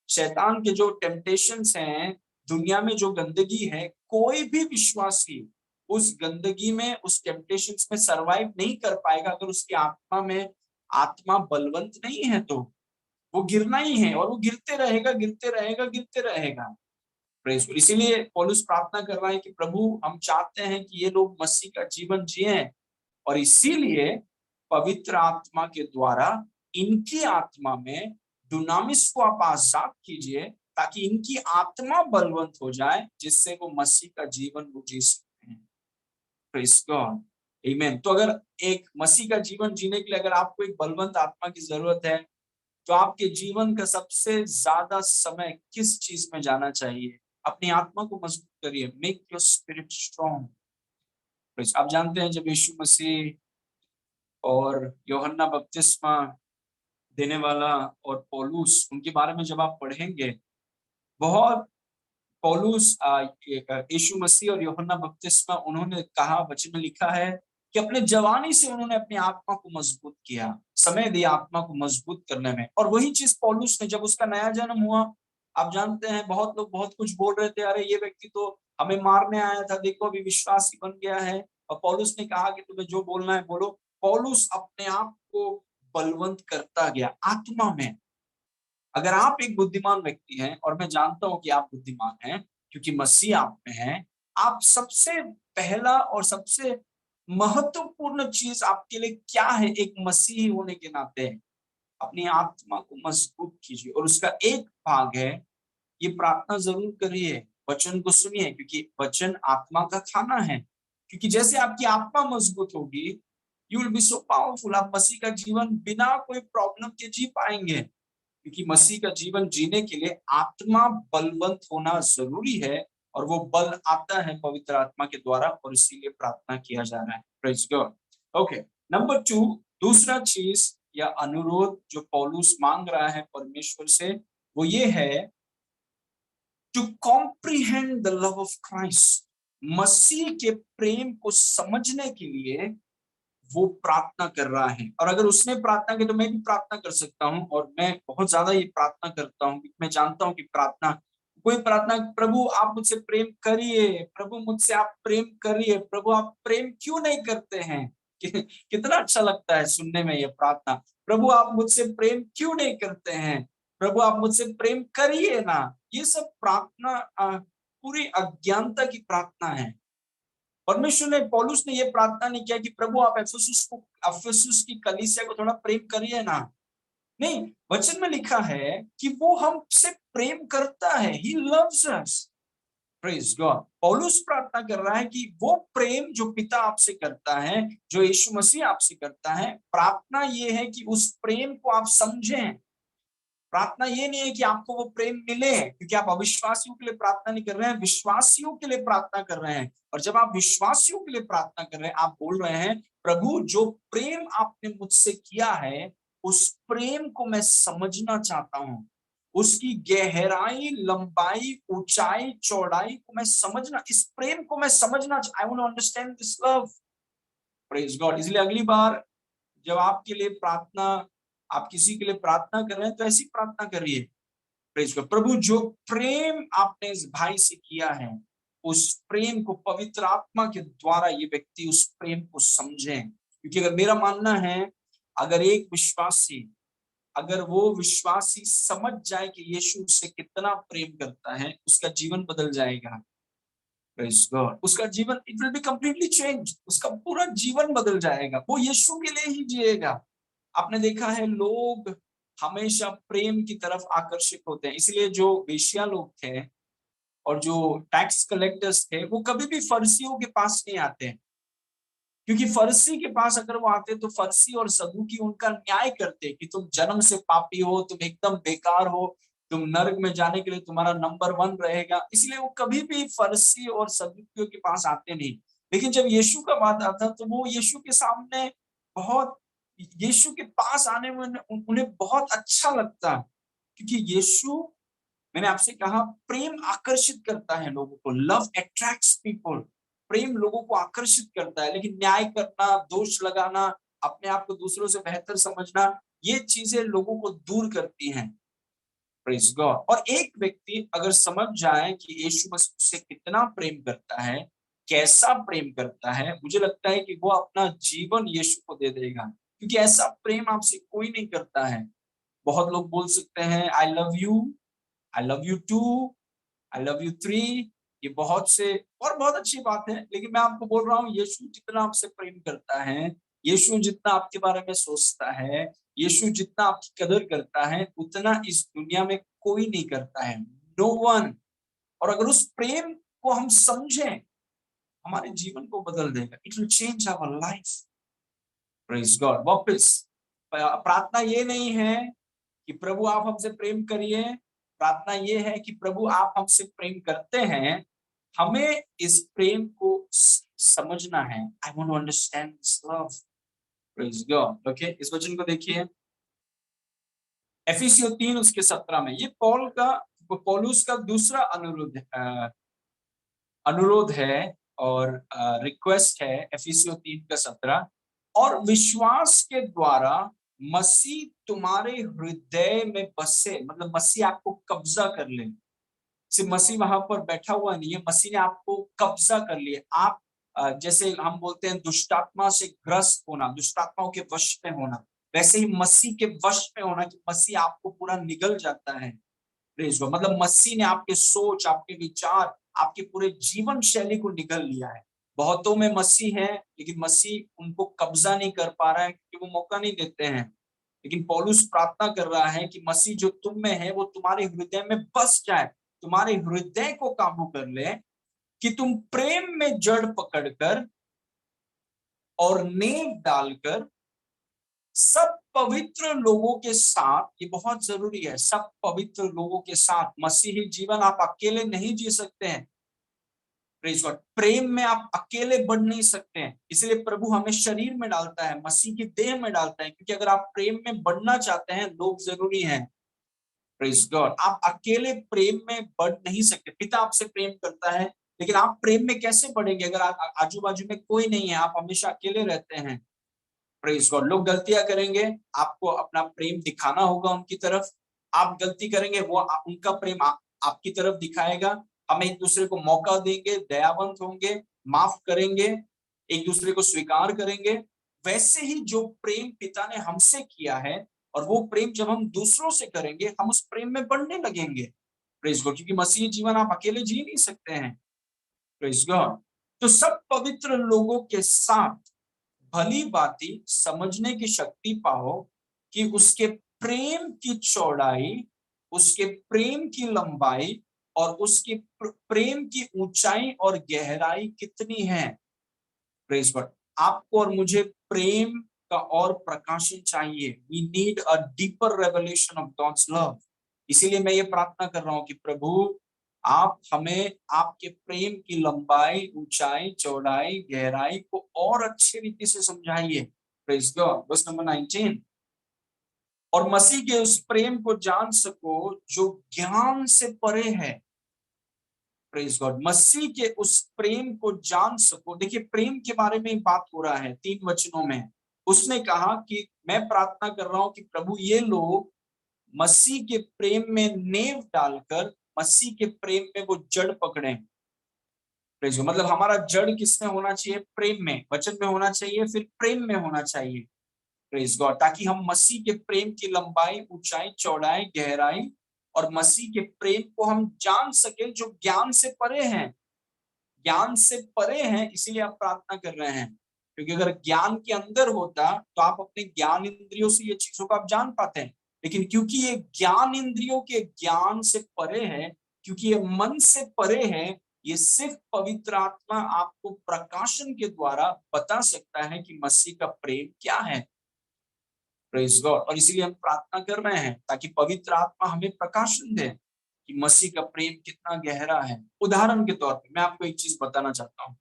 शैतान के जो टेम्पटेशंस हैं, दुनिया में जो गंदगी है, कोई भी विश्वासी उस गंदगी में, उस टेम्पटेशंस में सरवाइव नहीं कर पाएगा अगर उसकी आत्मा में आत्मा बलवंत नहीं है तो वो गिरना ही है, और वो गिरते रहेगा, गिरते रहेगा, गिरते रहेगा। Praise God. इसीलिए पौलुस प्रार्थना कर रहा है कि प्रभु, हम चाहते हैं कि ये लोग मसीह का जीवन जिए, और इसीलिए पवित्र आत्मा के द्वारा इनकी आत्मा में दुनामिस को आप आजाद कीजिए, ताकि इनकी आत्मा बलवंत हो जाए, जिससे वो मसीह का जीवन वो जी सकते हैं। प्रेज गॉड, आमीन। तो अगर एक मसीह का जीवन जीने के लिए अगर आपको एक बलवंत आत्मा की जरूरत है, तो आपके जीवन का सबसे ज्यादा समय किस चीज में जाना चाहिए? अपनी आत्मा को मजबूत करिए, मेक योर स्पिरिट स्ट्रॉन्ग। आप जानते हैं, जब यीशु मसीह और यूहन्ना बपतिस्मा देने वाला और पौलुस, उनके बारे में जब आप पढ़ेंगे, बहुत पौलुस यीशु मसीह और यूहन्ना बपतिस्मा, उन्होंने कहा, वचन में लिखा है कि अपने जवानी से उन्होंने अपनी आत्मा को मजबूत किया, समय दिया आत्मा को मजबूत करने में। और वही चीज पौलुस ने, जब उसका नया जन्म हुआ, आप जानते हैं बहुत लोग बहुत कुछ बोल रहे थे, अरे ये व्यक्ति तो हमें मारने आया था, देखो अभी विश्वासी बन गया है। और पौलुस ने कहा कि तुम्हें जो बोलना है बोलो। पौलुस अपने आप को बलवंत करता गया आत्मा में। अगर आप एक बुद्धिमान व्यक्ति हैं, और मैं जानता हूं कि आप बुद्धिमान हैं क्योंकि मसीह आप में है, आप सबसे पहला और सबसे महत्वपूर्ण चीज आपके लिए क्या है एक मसीही होने के नाते? अपनी आत्मा को मजबूत कीजिए, और उसका एक भाग है, ये प्रार्थना जरूर करिए, वचन को सुनिए, क्योंकि वचन आत्मा का खाना है। क्योंकि जैसे आपकी आत्मा मजबूत होगी, you will be so powerful, आप मसीह का जीवन बिना कोई प्रॉब्लम के जी पाएंगे। क्योंकि मसीह का जीवन जीने के लिए आत्मा बलवंत होना जरूरी है, और वो बल आता है पवित्र आत्मा के द्वारा, और इसीलिए प्रार्थना किया जा रहा है। Praise God. ओके, नंबर 2, दूसरा चीज या अनुरोध जो पौलुस मांग रहा है परमेश्वर से, वो ये है, to comprehend the love of Christ. मसीह के प्रेम को समझने के लिए वो प्रार्थना कर रहा है। और अगर उसने प्रार्थना की, तो मैं भी प्रार्थना कर सकता हूँ, और मैं बहुत ज्यादा ये प्रार्थना करता हूँ, क्योंकि मैं जानता हूँ कि प्रार्थना, कोई प्रार्थना, प्रभु आप मुझसे प्रेम करिए, प्रभु मुझसे आप प्रेम करिए, प्रभु आप प्रेम क्यों नहीं करते हैं? कितना अच्छा लगता है सुनने में ये प्रार्थना, प्रभु आप मुझसे प्रेम क्यों नहीं करते हैं, प्रभु आप मुझसे प्रेम करिए ना। ये सब प्रार्थना पूरी अज्ञानता की प्रार्थना है। परमेश्वर ने, पौलुस ने ये प्रार्थना नहीं किया कि प्रभु आप अफसुस की कलीसिया को थोड़ा प्रेम करिए ना। नहीं, वचन में लिखा है कि वो हमसे प्रेम करता है, he loves us. Praise God. पौलुस प्रार्थना कर रहा है कि वो प्रेम जो पिता आपसे करता है, जो यीशु मसीह आपसे करता है, प्रार्थना ये है कि उस प्रेम को आप समझें। प्रार्थना ये नहीं है कि आपको वो प्रेम मिले, क्योंकि आप अविश्वासियों के लिए प्रार्थना नहीं कर रहे हैं, विश्वासियों के लिए प्रार्थना कर रहे हैं। और जब आप विश्वासियों के लिए प्रार्थना कर रहे हैं, आप बोल रहे हैं, प्रभु जो प्रेम आपने मुझसे किया है, उस प्रेम को मैं समझना चाहता हूं, उसकी गहराई, लंबाई, ऊंचाई, चौड़ाई को मैं समझना, इस प्रेम को मैं समझना, I want to understand this love. Praise God. इसलिए अगली बार जब आपके लिए प्रार्थना, आप किसी के लिए प्रार्थना कर रहे हैं, तो ऐसी प्रार्थना करिए, प्रेज गॉड, प्रभु जो प्रेम आपने इस भाई से किया है, उस प्रेम को पवित्र आत्मा के द्वारा ये व्यक्ति उस प्रेम को समझे। क्योंकि अगर मेरा मानना है, अगर एक विश्वासी, अगर वो विश्वासी समझ जाए कि यीशु उससे कितना प्रेम करता है, उसका जीवन बदल जाएगा। Praise God. उसका जीवन, it will be completely change, उसका पूरा जीवन बदल जाएगा, वो यीशु के लिए ही जिएगा। आपने देखा है, लोग हमेशा प्रेम की तरफ आकर्षित होते हैं। इसलिए जो वेश्या लोग थे और जो टैक्स कलेक्टर्स थे, वो कभी भी फरीसियों के पास नहीं आते हैं, क्योंकि फरीसी के पास अगर वो आते तो फरीसी और सदूकी उनका न्याय करते कि तुम जन्म से पापी हो, तुम एकदम बेकार हो, तुम नरक में जाने के लिए तुम्हारा नंबर 1 रहेगा। इसलिए वो कभी भी फरीसी और सदूकियों के पास आते नहीं। लेकिन जब यीशु का बात आता, तो वो यीशु के सामने बहुत, यीशु के पास आने में उन्हें बहुत अच्छा लगता, क्योंकि यीशु, मैंने आपसे कहा, प्रेम आकर्षित करता है लोगों को, लव अट्रैक्ट्स पीपल। प्रेम लोगों को आकर्षित करता है, लेकिन न्याय करना, दोष लगाना, अपने आप को दूसरों से बेहतर समझना, ये चीजें लोगों को दूर करती हैं। Praise God. और एक व्यक्ति अगर समझ जाए कि यीशु मसीह से कितना प्रेम करता है, कैसा प्रेम करता है, मुझे लगता है कि वो अपना जीवन यीशु को दे देगा। क्योंकि ऐसा प्रेम आपसे कोई नहीं करता है। बहुत लोग बोल सकते हैं I love you too, I love you three, ये बहुत से और बहुत अच्छी बात है, लेकिन मैं आपको बोल रहा हूँ यीशु जितना आपसे प्रेम करता है, यीशु जितना आपके बारे में सोचता है, यीशु जितना आपकी कदर करता है, उतना इस दुनिया में कोई नहीं करता है, नो वन। और अगर उस प्रेम को हम समझें, हमारे जीवन को बदल देगा, it will change our life. Praise God. वापस प्रार्थना ये नहीं है कि प्रभु आप हमसे प्रेम करिए, प्रार्थना ये है कि प्रभु आप हमसे प्रेम करते हैं, हमें इस प्रेम को समझना है। I want to understand this love. Praise God. Okay, इस वचन को देखिए, एफिसियों 3 उसके 17 में, ये पौलुस का दूसरा अनुरोध है और रिक्वेस्ट है। एफिसियों 3 का 17, और विश्वास के द्वारा मसीह तुम्हारे हृदय में बसे, मतलब मसीह आपको कब्जा कर ले। सिर्फ मसीह वहां पर बैठा हुआ नहीं है, मसीह ने आपको कब्जा कर लिया। आप जैसे हम बोलते हैं दुष्टात्मा से ग्रस्त होना, दुष्टात्माओं के वश में होना, वैसे ही मसीह के वश में होना कि मसीह आपको पूरा निगल जाता है। Praise God. मतलब मसीह ने आपके सोच, आपके विचार, आपके पूरे जीवन शैली को निगल लिया है। बहुतों में मसीह है, लेकिन मसीह उनको कब्जा नहीं कर पा रहा है क्योंकि वो मौका नहीं देते हैं। लेकिन पौलुस प्रार्थना कर रहा है कि मसीह जो तुम में है वो तुम्हारे हृदय में बस जाए, तुम्हारे हृदय को काबू कर ले, कि तुम प्रेम में जड़ पकड़कर और नींव डालकर सब पवित्र लोगों के साथ, ये बहुत जरूरी है, सब पवित्र लोगों के साथ। मसीही जीवन आप अकेले नहीं जी सकते हैं। Praise God. प्रेम में आप अकेले बढ़ नहीं सकते हैं, इसलिए प्रभु हमें शरीर में डालता है, मसीह की देह में डालता है, क्योंकि अगर आप प्रेम में बढ़ना चाहते हैं, लोग जरूरी हैं। Praise God. आप अकेले प्रेम में बढ़ नहीं सकते। पिता आपसे प्रेम करता है, लेकिन आप प्रेम में कैसे बढ़ेंगे अगर आजू बाजू में कोई नहीं है, आप हमेशा अकेले रहते हैं। Praise God. लोग गलतियां करेंगे, आपको अपना प्रेम दिखाना होगा उनकी तरफ। आप गलती करेंगे, वो उनका प्रेम आपकी तरफ दिखाएगा। हम एक दूसरे को मौका देंगे, दयावंत होंगे, माफ करेंगे, एक दूसरे को स्वीकार करेंगे। वैसे ही जो प्रेम पिता ने हमसे किया है, और वो प्रेम जब हम दूसरों से करेंगे, हम उस प्रेम में बढ़ने लगेंगे। Praise God. क्योंकि मसीही जीवन आप अकेले जी नहीं सकते हैं। Praise God. तो सब पवित्र लोगों के साथ भली बाती समझने की शक्ति पाओ कि उसके प्रेम की चौड़ाई, उसके प्रेम की लंबाई और उसके प्रेम की ऊंचाई और गहराई कितनी है। Praise God. आपको और मुझे प्रेम का और प्रकाशन चाहिए। We need a deeper revelation of God's love. इसीलिए मैं ये प्रार्थना कर रहा हूं कि प्रभु आप हमें आपके प्रेम की लंबाई, ऊंचाई, चौड़ाई, गहराई को और अच्छी रीति से समझाइए। Praise God. वर्स नंबर 19, और मसीह के उस प्रेम को जान सको जो ज्ञान से परे है। Praise God. मसीह के उस प्रेम को जान सको। देखिए, प्रेम के बारे में बात हो रहा है 3 वचनों में। उसने कहा कि मैं प्रार्थना कर रहा हूं कि प्रभु ये लोग मसीह के प्रेम में नेव डालकर मसीह के प्रेम में वो जड़ पकड़े। Praise God. मतलब हमारा जड़ किसमें होना चाहिए? प्रेम में, वचन में होना चाहिए, फिर प्रेम में होना चाहिए। Praise God. ताकि हम मसीह के प्रेम की लंबाई, ऊंचाई, चौड़ाई, गहराई और मसीह के प्रेम को हम जान सके जो ज्ञान से परे हैं। ज्ञान से परे हैं, इसीलिए आप प्रार्थना कर रहे हैं। क्योंकि अगर ज्ञान के अंदर होता तो आप अपने ज्ञान इंद्रियों से ये चीजों को आप जान पाते हैं। लेकिन क्योंकि ये ज्ञान इंद्रियों के ज्ञान से परे है, क्योंकि ये मन से परे है, ये सिर्फ पवित्र आत्मा आपको प्रकाशन के द्वारा बता सकता है कि मसीह का प्रेम क्या है। Praise God. और इसीलिए हम प्रार्थना कर रहे हैं ताकि पवित्र आत्मा हमें प्रकाशन दे कि मसीह का प्रेम कितना गहरा है। उदाहरण के तौर पे मैं आपको एक चीज बताना चाहता हूँ।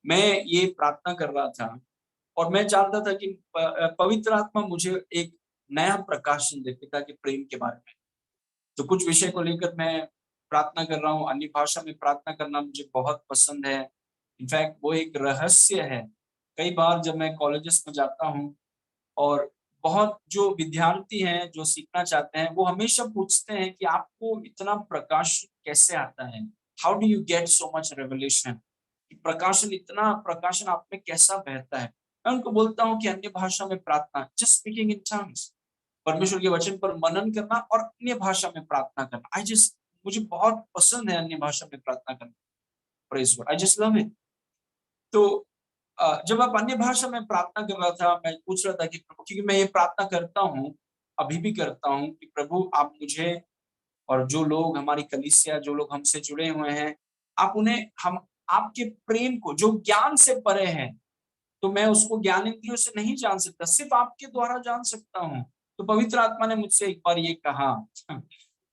मैं ये प्रार्थना कर रहा था और मैं चाहता था कि पवित्र आत्मा मुझे एक नया प्रकाशन दे पिता के प्रेम के बारे में। तो कुछ विषय को लेकर मैं प्रार्थना कर रहा हूँ। अन्य भाषा में प्रार्थना करना मुझे बहुत पसंद है। इनफैक्ट वो एक रहस्य है। कई बार जब मैं कॉलेजेस में जाता हूँ और बहुत जो विद्यार्थी हैं जो सीखना चाहते हैं, वो हमेशा पूछते हैं कि आपको इतना प्रकाश कैसे आता है? How do you get so much revelation? प्रकाशन, इतना प्रकाशन आप में कैसा बहता है? मैं उनको बोलता हूँ कि अन्य भाषा में प्रार्थना, जस्ट स्पीकिंग इन टंग्स, परमेश्वर के वचन पर मनन करना और अन्य भाषा में प्रार्थना करना। मुझे बहुत पसंद है अन्य भाषा में प्रार्थना करना। Praise God, I just love it. तो जब आप अन्य भाषा में प्रार्थना कर रहा था, मैं पूछ रहा था कि प्रभु, क्योंकि मैं ये प्रार्थना करता हूँ, अभी भी करता हूँ कि प्रभु आप मुझे और जो लोग हमारी कलीसिया, जो लोग हमसे जुड़े हुए हैं, आप उन्हें हम आपके प्रेम को जो ज्ञान से परे है, तो मैं उसको ज्ञान इंद्रियों से नहीं जान सकता, सिर्फ आपके द्वारा जान सकता हूँ। तो पवित्र आत्मा ने मुझसे एक बार ये कहा,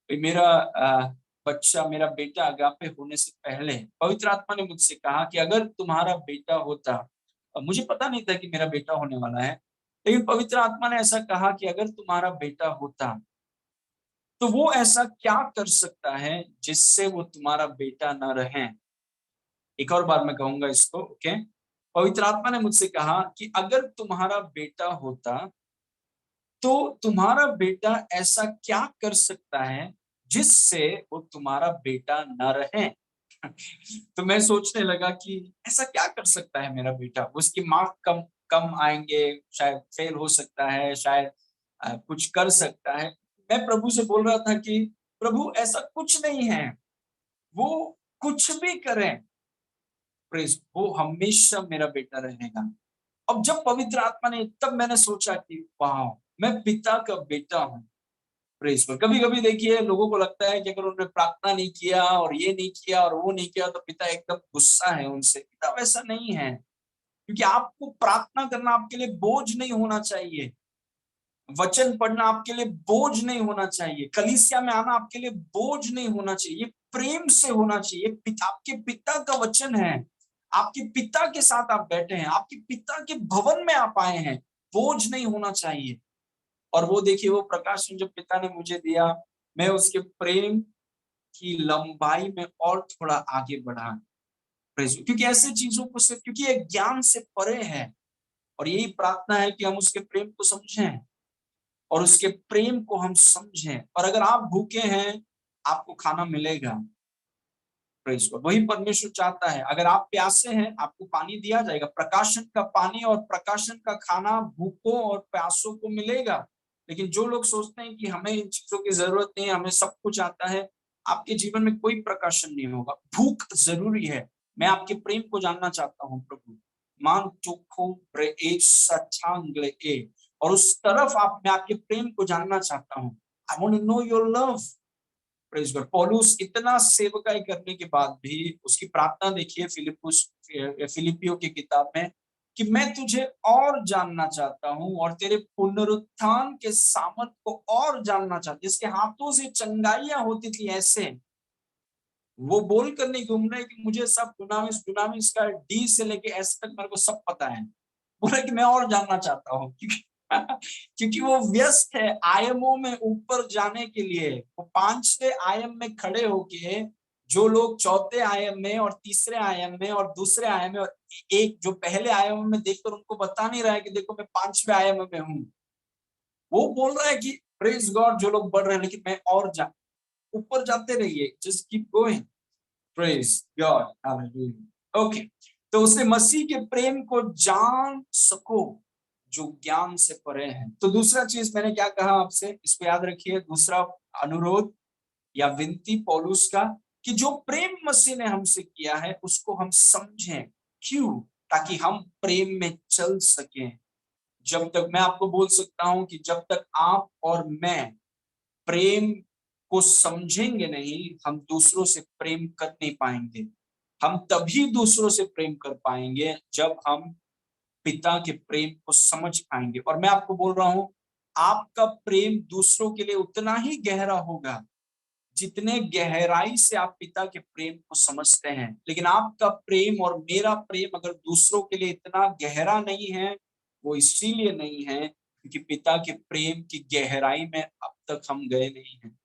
मेरा बच्चा, मेरा बेटा अगापे होने से पहले पवित्र आत्मा ने मुझसे कहा कि अगर तुम्हारा बेटा होता, मुझे पता नहीं था कि मेरा बेटा होने वाला है, लेकिन पवित्र आत्मा ने ऐसा कहा कि अगर तुम्हारा बेटा होता तो वो ऐसा क्या कर सकता है जिससे वो तुम्हारा बेटा न रहे। एक और बार मैं कहूंगा इसको, ओके। पवित्र आत्मा ने मुझसे कहा कि अगर तुम्हारा बेटा होता तो तुम्हारा बेटा ऐसा क्या कर सकता है जिससे वो तुम्हारा बेटा न रहे। तो मैं सोचने लगा कि ऐसा क्या कर सकता है मेरा बेटा, उसकी मार्क कम कम आएंगे, शायद फेल हो सकता है, शायद कुछ कर सकता है। मैं प्रभु से बोल रहा था कि प्रभु ऐसा कुछ नहीं है, वो कुछ भी करें, प्रेज, वो हमेशा मेरा बेटा रहेगा। अब जब पवित्र आत्मा ने, तब मैंने सोचा कि वाह, मैं पिता का बेटा हूँ। प्रेज, कभी कभी देखिए लोगों को लगता है कि अगर उन्होंने प्रार्थना नहीं किया और ये नहीं किया और वो नहीं किया तो पिता एकदम गुस्सा है उनसे। पिता वैसा नहीं है, क्योंकि आपको प्रार्थना करना आपके लिए बोझ नहीं होना चाहिए, वचन पढ़ना आपके लिए बोझ नहीं होना चाहिए, कलीसिया में आना आपके लिए बोझ नहीं होना चाहिए, प्रेम से होना चाहिए। आपके पिता का वचन है, आपके पिता के साथ आप बैठे हैं, आपके पिता के भवन में आप आए हैं, बोझ नहीं होना चाहिए। और वो देखिए, वो प्रकाशन जो पिता ने मुझे दिया, मैं उसके प्रेम की लंबाई में और थोड़ा आगे बढ़ा, क्योंकि ऐसे चीजों को सिर्फ, क्योंकि ये ज्ञान से परे है। और यही प्रार्थना है कि हम उसके प्रेम को समझें और उसके प्रेम को हम समझें। और अगर आप भूखे हैं, आपको खाना मिलेगा। प्रेज गॉड, वही परमेश्वर चाहता है। अगर आप प्यासे हैं, आपको पानी दिया जाएगा, प्रकाशन का पानी और प्रकाशन का खाना भूखों और प्यासों को मिलेगा। लेकिन जो लोग सोचते हैं कि हमें इन चीजों की जरूरत नहीं है, हमें सब कुछ आता है, आपके जीवन में कोई प्रकाशन नहीं होगा। भूख जरूरी है। मैं आपके प्रेम को जानना चाहता हूँ प्रभु, मान चोखो सचांगले ए, और उस तरफ मैं आपके प्रेम को जानना चाहता हूँ। I want to know your love. Praise God. पौलुस इतना सेवकाई करने के बाद भी उसकी प्रार्थना देखिए फिलिपियों की किताब में, कि मैं तुझे और जानना चाहता हूं और तेरे पुनरुत्थान के सामर्थ को और जानना चाहता हूं। जिसके हाथों से चंगाइयां होती थी, ऐसे वो बोल कर नहीं घूम रहे कि मुझे सब डुनामिस का डी से लेके एस तक मेरे को सब पता है। बोला कि मैं और जानना चाहता हूँ, क्योंकि क्योंकि वो व्यस्त है आयामों में ऊपर जाने के लिए। वो 5वें आयाम में खड़े होके, जो लोग चौथे आयाम में और तीसरे आयाम में और दूसरे आयाम में और एक जो पहले आयाम में देखकर उनको बता नहीं रहा है कि देखो मैं 5वें आयाम में हूँ, वो बोल रहा है कि प्रेज गॉड, जो लोग बढ़ रहे हैं, लेकिन मैं और ऊपर जाते रहिए, just keep going. Praise God, hallelujah. Okay, तो उसने मसीह के प्रेम को जान सको जो ज्ञान से परे है। तो दूसरा चीज मैंने क्या कहा आपसे, इसको याद रखिए। दूसरा अनुरोध या विनती पौलुस का, कि जो प्रेम मसीह ने हमसे किया है उसको हम समझें। क्यों? ताकि हम प्रेम में चल सकें। जब तक, मैं आपको बोल सकता हूं कि जब तक आप और मैं प्रेम को समझेंगे नहीं, हम दूसरों से प्रेम कर नहीं पाएंगे। हम तभी दूसरों से प्रेम कर पाएंगे जब हम पिता के प्रेम को समझ पाएंगे। और मैं आपको बोल रहा हूं, आपका प्रेम दूसरों के लिए उतना ही गहरा होगा जितने गहराई से आप पिता के प्रेम को समझते हैं। लेकिन आपका प्रेम और मेरा प्रेम अगर दूसरों के लिए इतना गहरा नहीं है, वो इसीलिए नहीं है क्योंकि पिता के प्रेम की गहराई में अब तक हम गए नहीं हैं।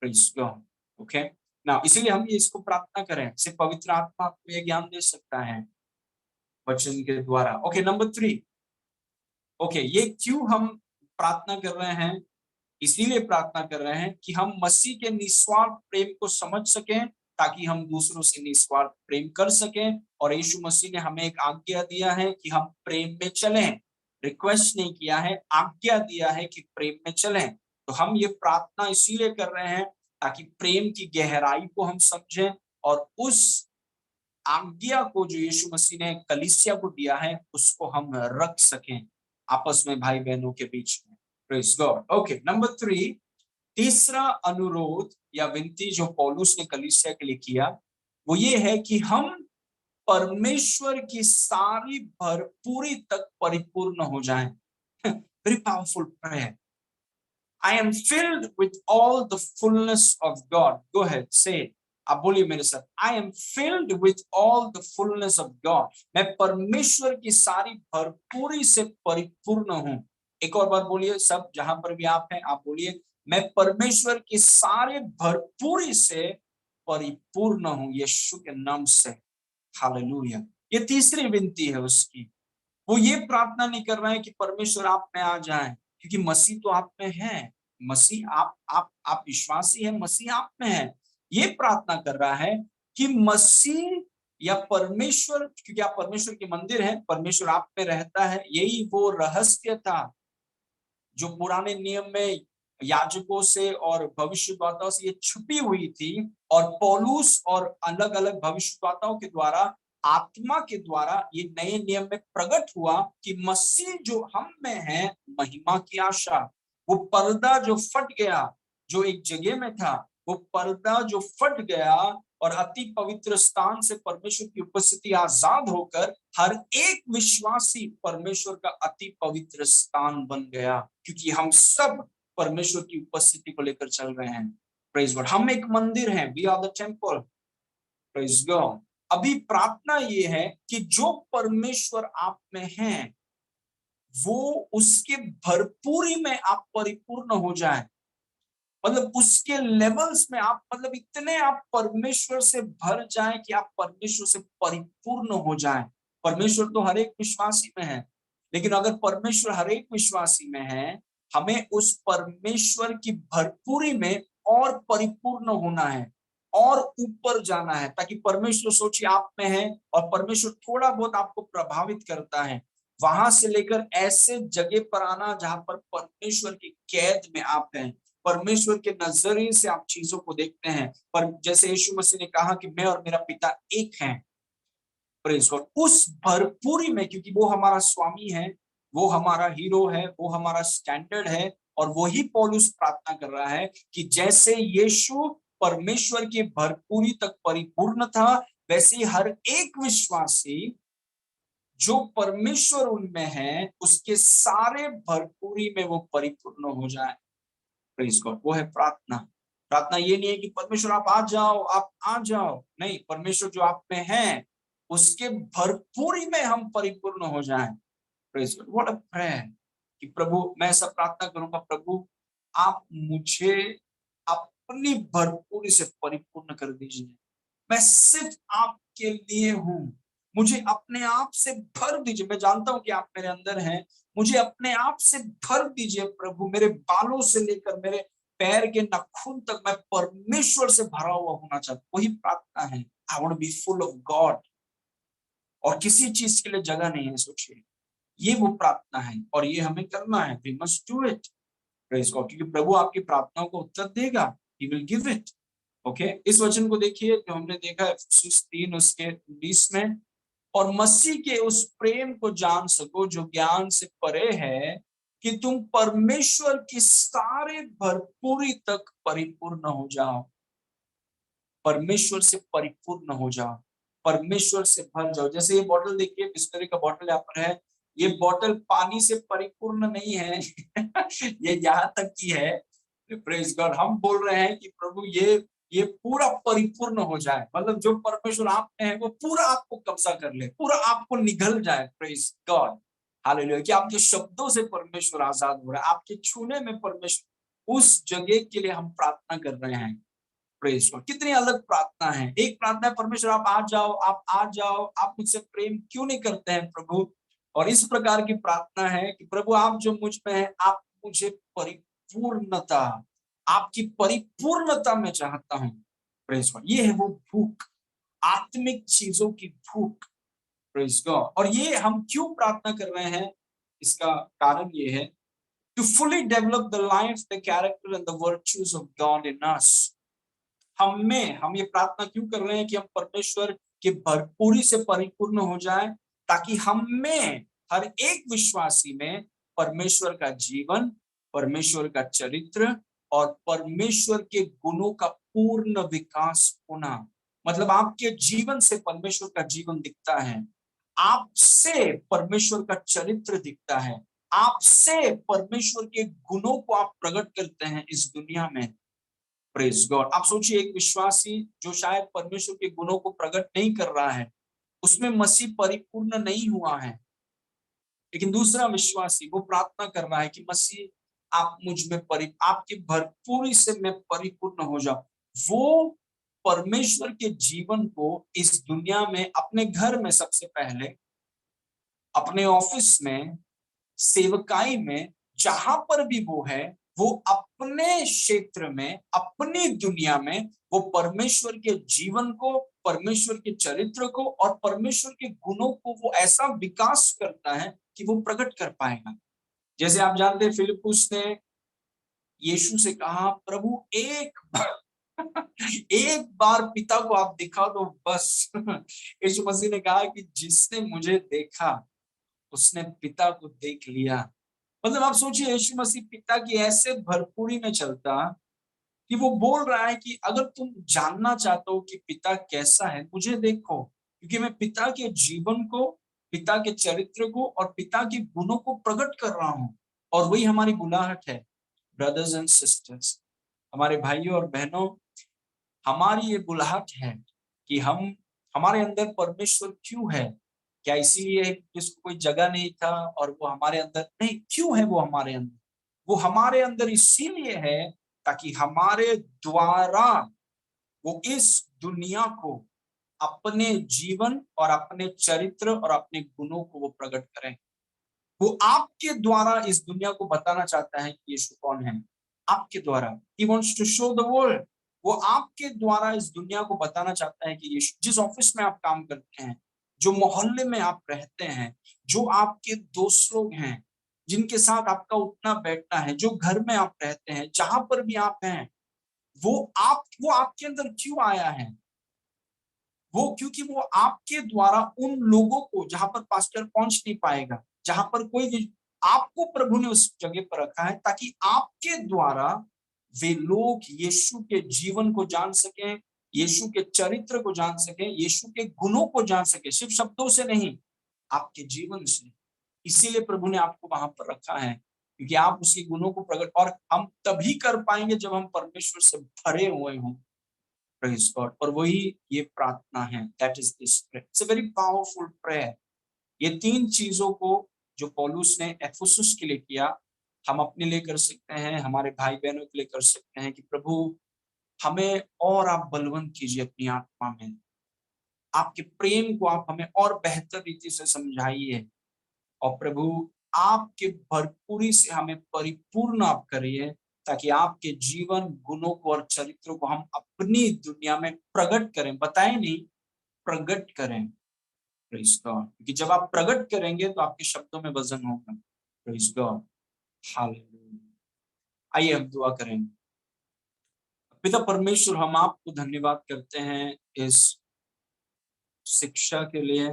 Praise God. ओके, नाउ इसीलिए हम ये इसको प्रार्थना करें, सिर्फ पवित्र आत्मा आपको ये ज्ञान दे सकता है वचन के द्वारा। Okay, number 3। ओके, ये क्यों हम प्रार्थना कर रहे हैं? इसीलिए प्रार्थना कर रहे हैं कि हम मसीह के निस्वार्थ प्रेम को समझ सकें, ताकि हम दूसरों से निस्वार्थ प्रेम कर सकें। और यीशु मसीह ने हमें एक आज्ञा दिया है कि हम प्रेम में चलें। रिक्वेस्ट नहीं किया है, आज्ञा दिया है कि प्रेम में चलें। तो हम ये प्रार्थना इसीलिए कर रहे हैं ताकि प्रेम की गहराई को हम समझें और उस आज्ञा को जो यीशु मसीह ने कलीसिया को दिया है उसको हम रख सकें आपस में, भाई बहनों के बीच में। Praise God. ओके, नंबर 3, तीसरा अनुरोध या विनती जो पौलुस ने कलीसिया के लिए किया वो ये है कि हम परमेश्वर की सारी भरपूरी तक परिपूर्ण हो जाएं। Very powerful prayer. I am filled with all the fullness of God. Go ahead, say it. आप बोलिए मेरे साथ, I am filled with all the fullness of God. मैं परमेश्वर की सारी भरपूरी से परिपूर्ण हूं। एक और बार बोलिए सब, जहां पर भी आप हैं आप बोलिए, मैं परमेश्वर की सारे भरपूरी से परिपूर्ण हूं यीशु के नाम से। हालेलुया। ये तीसरी विनती है उसकी। वो ये प्रार्थना नहीं कर रहा है कि परमेश्वर आप में आ जाए, क्योंकि मसीह तो आप में है। मसीह आप विश्वासी है, मसीह आप में है। ये प्रार्थना कर रहा है कि मसीह या परमेश्वर, क्योंकि आप परमेश्वर के मंदिर हैं, परमेश्वर आप में रहता है। यही वो रहस्य था जो पुराने नियम में याजकों से और भविष्यद्वक्ताओं से ये छुपी हुई थी, और पौलुस और अलग अलग भविष्यद्वक्ताओं के द्वारा, आत्मा के द्वारा ये नए नियम में प्रकट हुआ कि मसीह जो हम में है, महिमा की आशा। वो पर्दा जो फट गया, जो एक जगह में था, वो पर्दा जो फट गया और अति पवित्र स्थान से परमेश्वर की उपस्थिति आजाद होकर हर एक विश्वासी परमेश्वर का अति पवित्र स्थान बन गया, क्योंकि हम सब परमेश्वर की उपस्थिति को लेकर चल रहे हैं। Praise God. हम एक मंदिर हैं, we are the temple. Praise God. अभी प्रार्थना ये है कि जो परमेश्वर आप में है वो उसके भरपूरी में आप परिपूर्ण हो जाए। मतलब उसके लेवल्स में आप, मतलब इतने आप परमेश्वर से भर जाएं कि आप परमेश्वर से परिपूर्ण हो जाएं। परमेश्वर तो हर एक विश्वासी में है, लेकिन अगर परमेश्वर हर एक विश्वासी में है, हमें उस परमेश्वर की भरपूरी में और परिपूर्ण होना है और ऊपर जाना है, ताकि परमेश्वर सोचिए आप में है और परमेश्वर थोड़ा बहुत आपको प्रभावित करता है, वहां से लेकर ऐसे जगह पर आना जहां पर परमेश्वर की कैद में आप हैं, परमेश्वर के नजरिए से आप चीजों को देखते हैं। पर जैसे यीशु मसीह ने कहा कि मैं और मेरा पिता एक हैं। Praise God. उस भरपूरी में, क्योंकि वो हमारा स्वामी है, वो हमारा हीरो है, वो हमारा स्टैंडर्ड है, और वही पौलुस प्रार्थना कर रहा है कि जैसे यीशु परमेश्वर की भरपूरी तक परिपूर्ण था, वैसे ही हर एक विश्वासी जो परमेश्वर उनमें है उसके सारे भरपूरी में वो परिपूर्ण हो जाए। Praise God. वो है प्रार्थना। प्रार्थना ये नहीं है कि परमेश्वर आप आ जाओ, आप आ जाओ, नहीं, परमेश्वर जो आप में है उसके भरपूरी में हम परिपूर्ण हो जाएं। Praise God. What a prayer कि प्रभु, मैं ऐसा प्रार्थना करूंगा, प्रभु आप मुझे अपनी भरपूरी से परिपूर्ण कर दीजिए। मैं सिर्फ आपके लिए हूं, मुझे अपने आप से भर दीजिए। मैं जानता हूं कि आप मेरे अंदर हैं, मुझे अपने आप से भर दीजिए प्रभु। मेरे बालों से लेकर मेरे पैर के नाखून तक मैं परमेश्वर से भरा हुआ होना चाहता हूं। वही प्रार्थना है। I want to be full of God, और किसी चीज के लिए जगह नहीं है। सोचिए, ये वो प्रार्थना है और ये हमें करना है। We must do it. Praise God. क्योंकि प्रभु आपकी प्रार्थनाओं को उत्तर देगा। He will give it. Okay, इस वचन को देखिए जो हमने देखा इफिसियंस 3 उसके 20 में, और मसीह के उस प्रेम को जान सको जो ज्ञान से परे है, कि तुम परमेश्वर की सारे भरपूरी तक परिपूर्ण हो जाओ। परमेश्वर से परिपूर्ण हो जाओ, परमेश्वर से भर जाओ। जैसे ये बॉटल देखिए, बिस्लरी का बॉटल यहाँ पर है, ये बॉटल पानी से परिपूर्ण नहीं है। ये यहाँ तक की है। Praise God. हम बोल रहे हैं कि प्रभु ये पूरा परिपूर्ण हो जाए, मतलब जो परमेश्वर आप में है वो पूरा आपको कब्जा कर ले, पूरा आपको निगल जाए। Praise God. हालेलुया। कि आपके शब्दों से परमेश्वर आजाद हो रहा है, आपके छूने में परमेश्वर, उस जगह के लिए हम प्रार्थना कर रहे हैं। Praise God. कितनी अलग प्रार्थना है। एक प्रार्थना है परमेश्वर आप आ जाओ, आप आ जाओ, आप मुझसे प्रेम क्यों नहीं करते हैं प्रभु। और इस प्रकार की प्रार्थना है कि प्रभु आप जो मुझ में है, आप मुझे परिपूर्णता, आपकी परिपूर्णता में चाहता हूं। Praise God. ये है वो भूख, आत्मिक चीजों की भूख। Praise God. और ये हम क्यों प्रार्थना कर रहे हैं, इसका कारण ये है, to fully develop the life, the character and the virtues of God in us. हम ये प्रार्थना क्यों कर रहे हैं कि हम परमेश्वर की भरपूरी से परिपूर्ण हो जाए, ताकि हम में, हर एक विश्वासी में परमेश्वर का जीवन, परमेश्वर का चरित्र और परमेश्वर के गुणों का पूर्ण विकास होना। मतलब आपके जीवन से परमेश्वर का जीवन दिखता है, आपसे परमेश्वर का चरित्र दिखता है, आपसे परमेश्वर के गुणों को आप प्रकट करते हैं इस दुनिया में। Praise God. आप सोचिए, एक विश्वासी जो शायद परमेश्वर के गुणों को प्रकट नहीं कर रहा है, उसमें मसीह परिपूर्ण नहीं हुआ है, लेकिन दूसरा विश्वासी वो प्रार्थना कर रहा है कि मसीह आप मुझ में आपकी भरपूरी से मैं परिपूर्ण हो जाऊं। वो परमेश्वर के जीवन को इस दुनिया में, अपने घर में सबसे पहले, अपने ऑफिस में, सेवकाई में, जहां पर भी वो है, वो अपने क्षेत्र में, अपनी दुनिया में वो परमेश्वर के जीवन को, परमेश्वर के चरित्र को और परमेश्वर के गुणों को वो ऐसा विकास करता है कि वो प्रकट कर पाएगा। जैसे आप जानते हैं, फिलिप्पुस ने यीशु से कहा, प्रभु एक बार एक बार पिता को आप दिखा दो बस। यीशु मसीह ने कहा कि जिसने मुझे देखा उसने पिता को देख लिया। मतलब आप सोचिए, यीशु मसीह पिता की ऐसे भरपूरी में चलता कि वो बोल रहा है कि अगर तुम जानना चाहते हो कि पिता कैसा है, मुझे देखो, क्योंकि मैं पिता के जीवन को, पिता के चरित्र को और पिता के गुणों को प्रकट कर रहा हूं। और वही हमारी बुलाहट है, ब्रदर्स एंड सिस्टर्स, हमारे भाइयों और बहनों, हमारी ये बुलाहट है कि हमारे अंदर परमेश्वर क्यों है। क्या इसीलिए जिसको कोई जगह नहीं था और वो हमारे अंदर नहीं, क्यों है वो हमारे अंदर? वो हमारे अंदर इसीलिए है ताकि हमारे द्वारा वो इस दुनिया को अपने जीवन और अपने चरित्र और अपने गुणों को वो प्रकट करें। वो आपके द्वारा इस दुनिया को बताना चाहता है कि यीशु कौन है। आपके द्वारा, he wants to show the world. वो आपके द्वारा इस दुनिया को बताना चाहता है कि यीशु, जिस ऑफिस में आप काम करते हैं, जो मोहल्ले में आप रहते हैं, जो आपके दोस्त लोग हैं, जिनके साथ आपका उठना बैठना है, जो घर में आप रहते हैं, जहां पर भी आप हैं, वो आपके अंदर क्यों आया है? वो क्योंकि वो आपके द्वारा उन लोगों को, जहां पर पास्टर पहुंच नहीं पाएगा, जहां पर कोई भी, आपको प्रभु ने उस जगह पर रखा है ताकि आपके द्वारा वे लोग यीशु के जीवन को जान सकें, यीशु के चरित्र को जान सकें, यीशु के गुणों को जान सके, सिर्फ शब्दों से नहीं, आपके जीवन से। इसीलिए प्रभु ने आपको वहां पर रखा है, क्योंकि आप उसके गुणों को प्रकट, और हम तभी कर पाएंगे जब हम परमेश्वर से भरे हुए हों। Praise God. और वही ये प्रार्थना है, that is this prayer, it's a very powerful prayer. ये तीन चीजों को जो पौलुस ने एफेसुस के लिए किया, हम अपने लिए कर सकते हैं, हमारे भाई बहनों के लिए कर सकते हैं कि प्रभु हमें और आप बलवंत कीजिए अपनी आत्मा में, आपके प्रेम को आप हमें और बेहतर रीति से समझाइए, और प्रभु आपके भरपूरी से हमें परिपूर्ण आप करिए, ताकि आपके जीवन, गुणों को और चरित्रों को हम अपनी दुनिया में प्रकट करें, बताएं नहीं, प्रकट करें। Praise God. क्योंकि जब आप प्रकट करेंगे तो आपके शब्दों में वजन होगा। Praise God. हालेलुया। आइए हम दुआ करें। पिता परमेश्वर, हम आपको धन्यवाद करते हैं इस शिक्षा के लिए।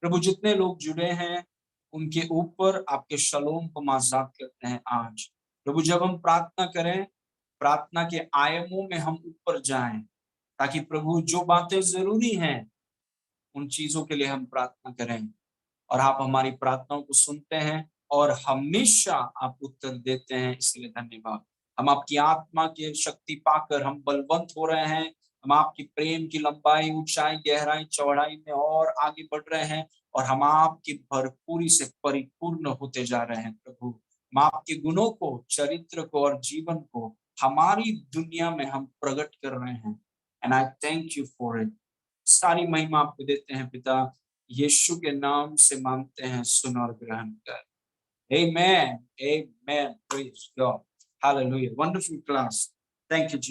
प्रभु जितने लोग जुड़े हैं उनके ऊपर आपके शलोम को माजात करते हैं आज। प्रभु जब हम प्रार्थना करें, प्रार्थना के आयामों में हम ऊपर जाएं, ताकि प्रभु जो बातें जरूरी हैं उन चीजों के लिए हम प्रार्थना करें, और आप हमारी प्रार्थनाओं को सुनते हैं और हमेशा आप उत्तर देते हैं, इसलिए धन्यवाद। हम आपकी आत्मा की शक्ति पाकर हम बलवंत हो रहे हैं, हम आपकी प्रेम की लंबाई, ऊंचाई, गहराई, चौड़ाई में और आगे बढ़ रहे हैं, और हम आपकी भरपूरी से परिपूर्ण होते जा रहे हैं। प्रभु हम आपके गुणों को, चरित्र को और जीवन को हमारी दुनिया में हम प्रकट कर रहे हैं, and I thank you for it. सारी महिमा आपको देते हैं पिता, यीशु के नाम से मांगते हैं, सुन और ग्रहण कर। Amen. Amen. Praise God. Hallelujah. Wonderful class. Thank you, Jesus.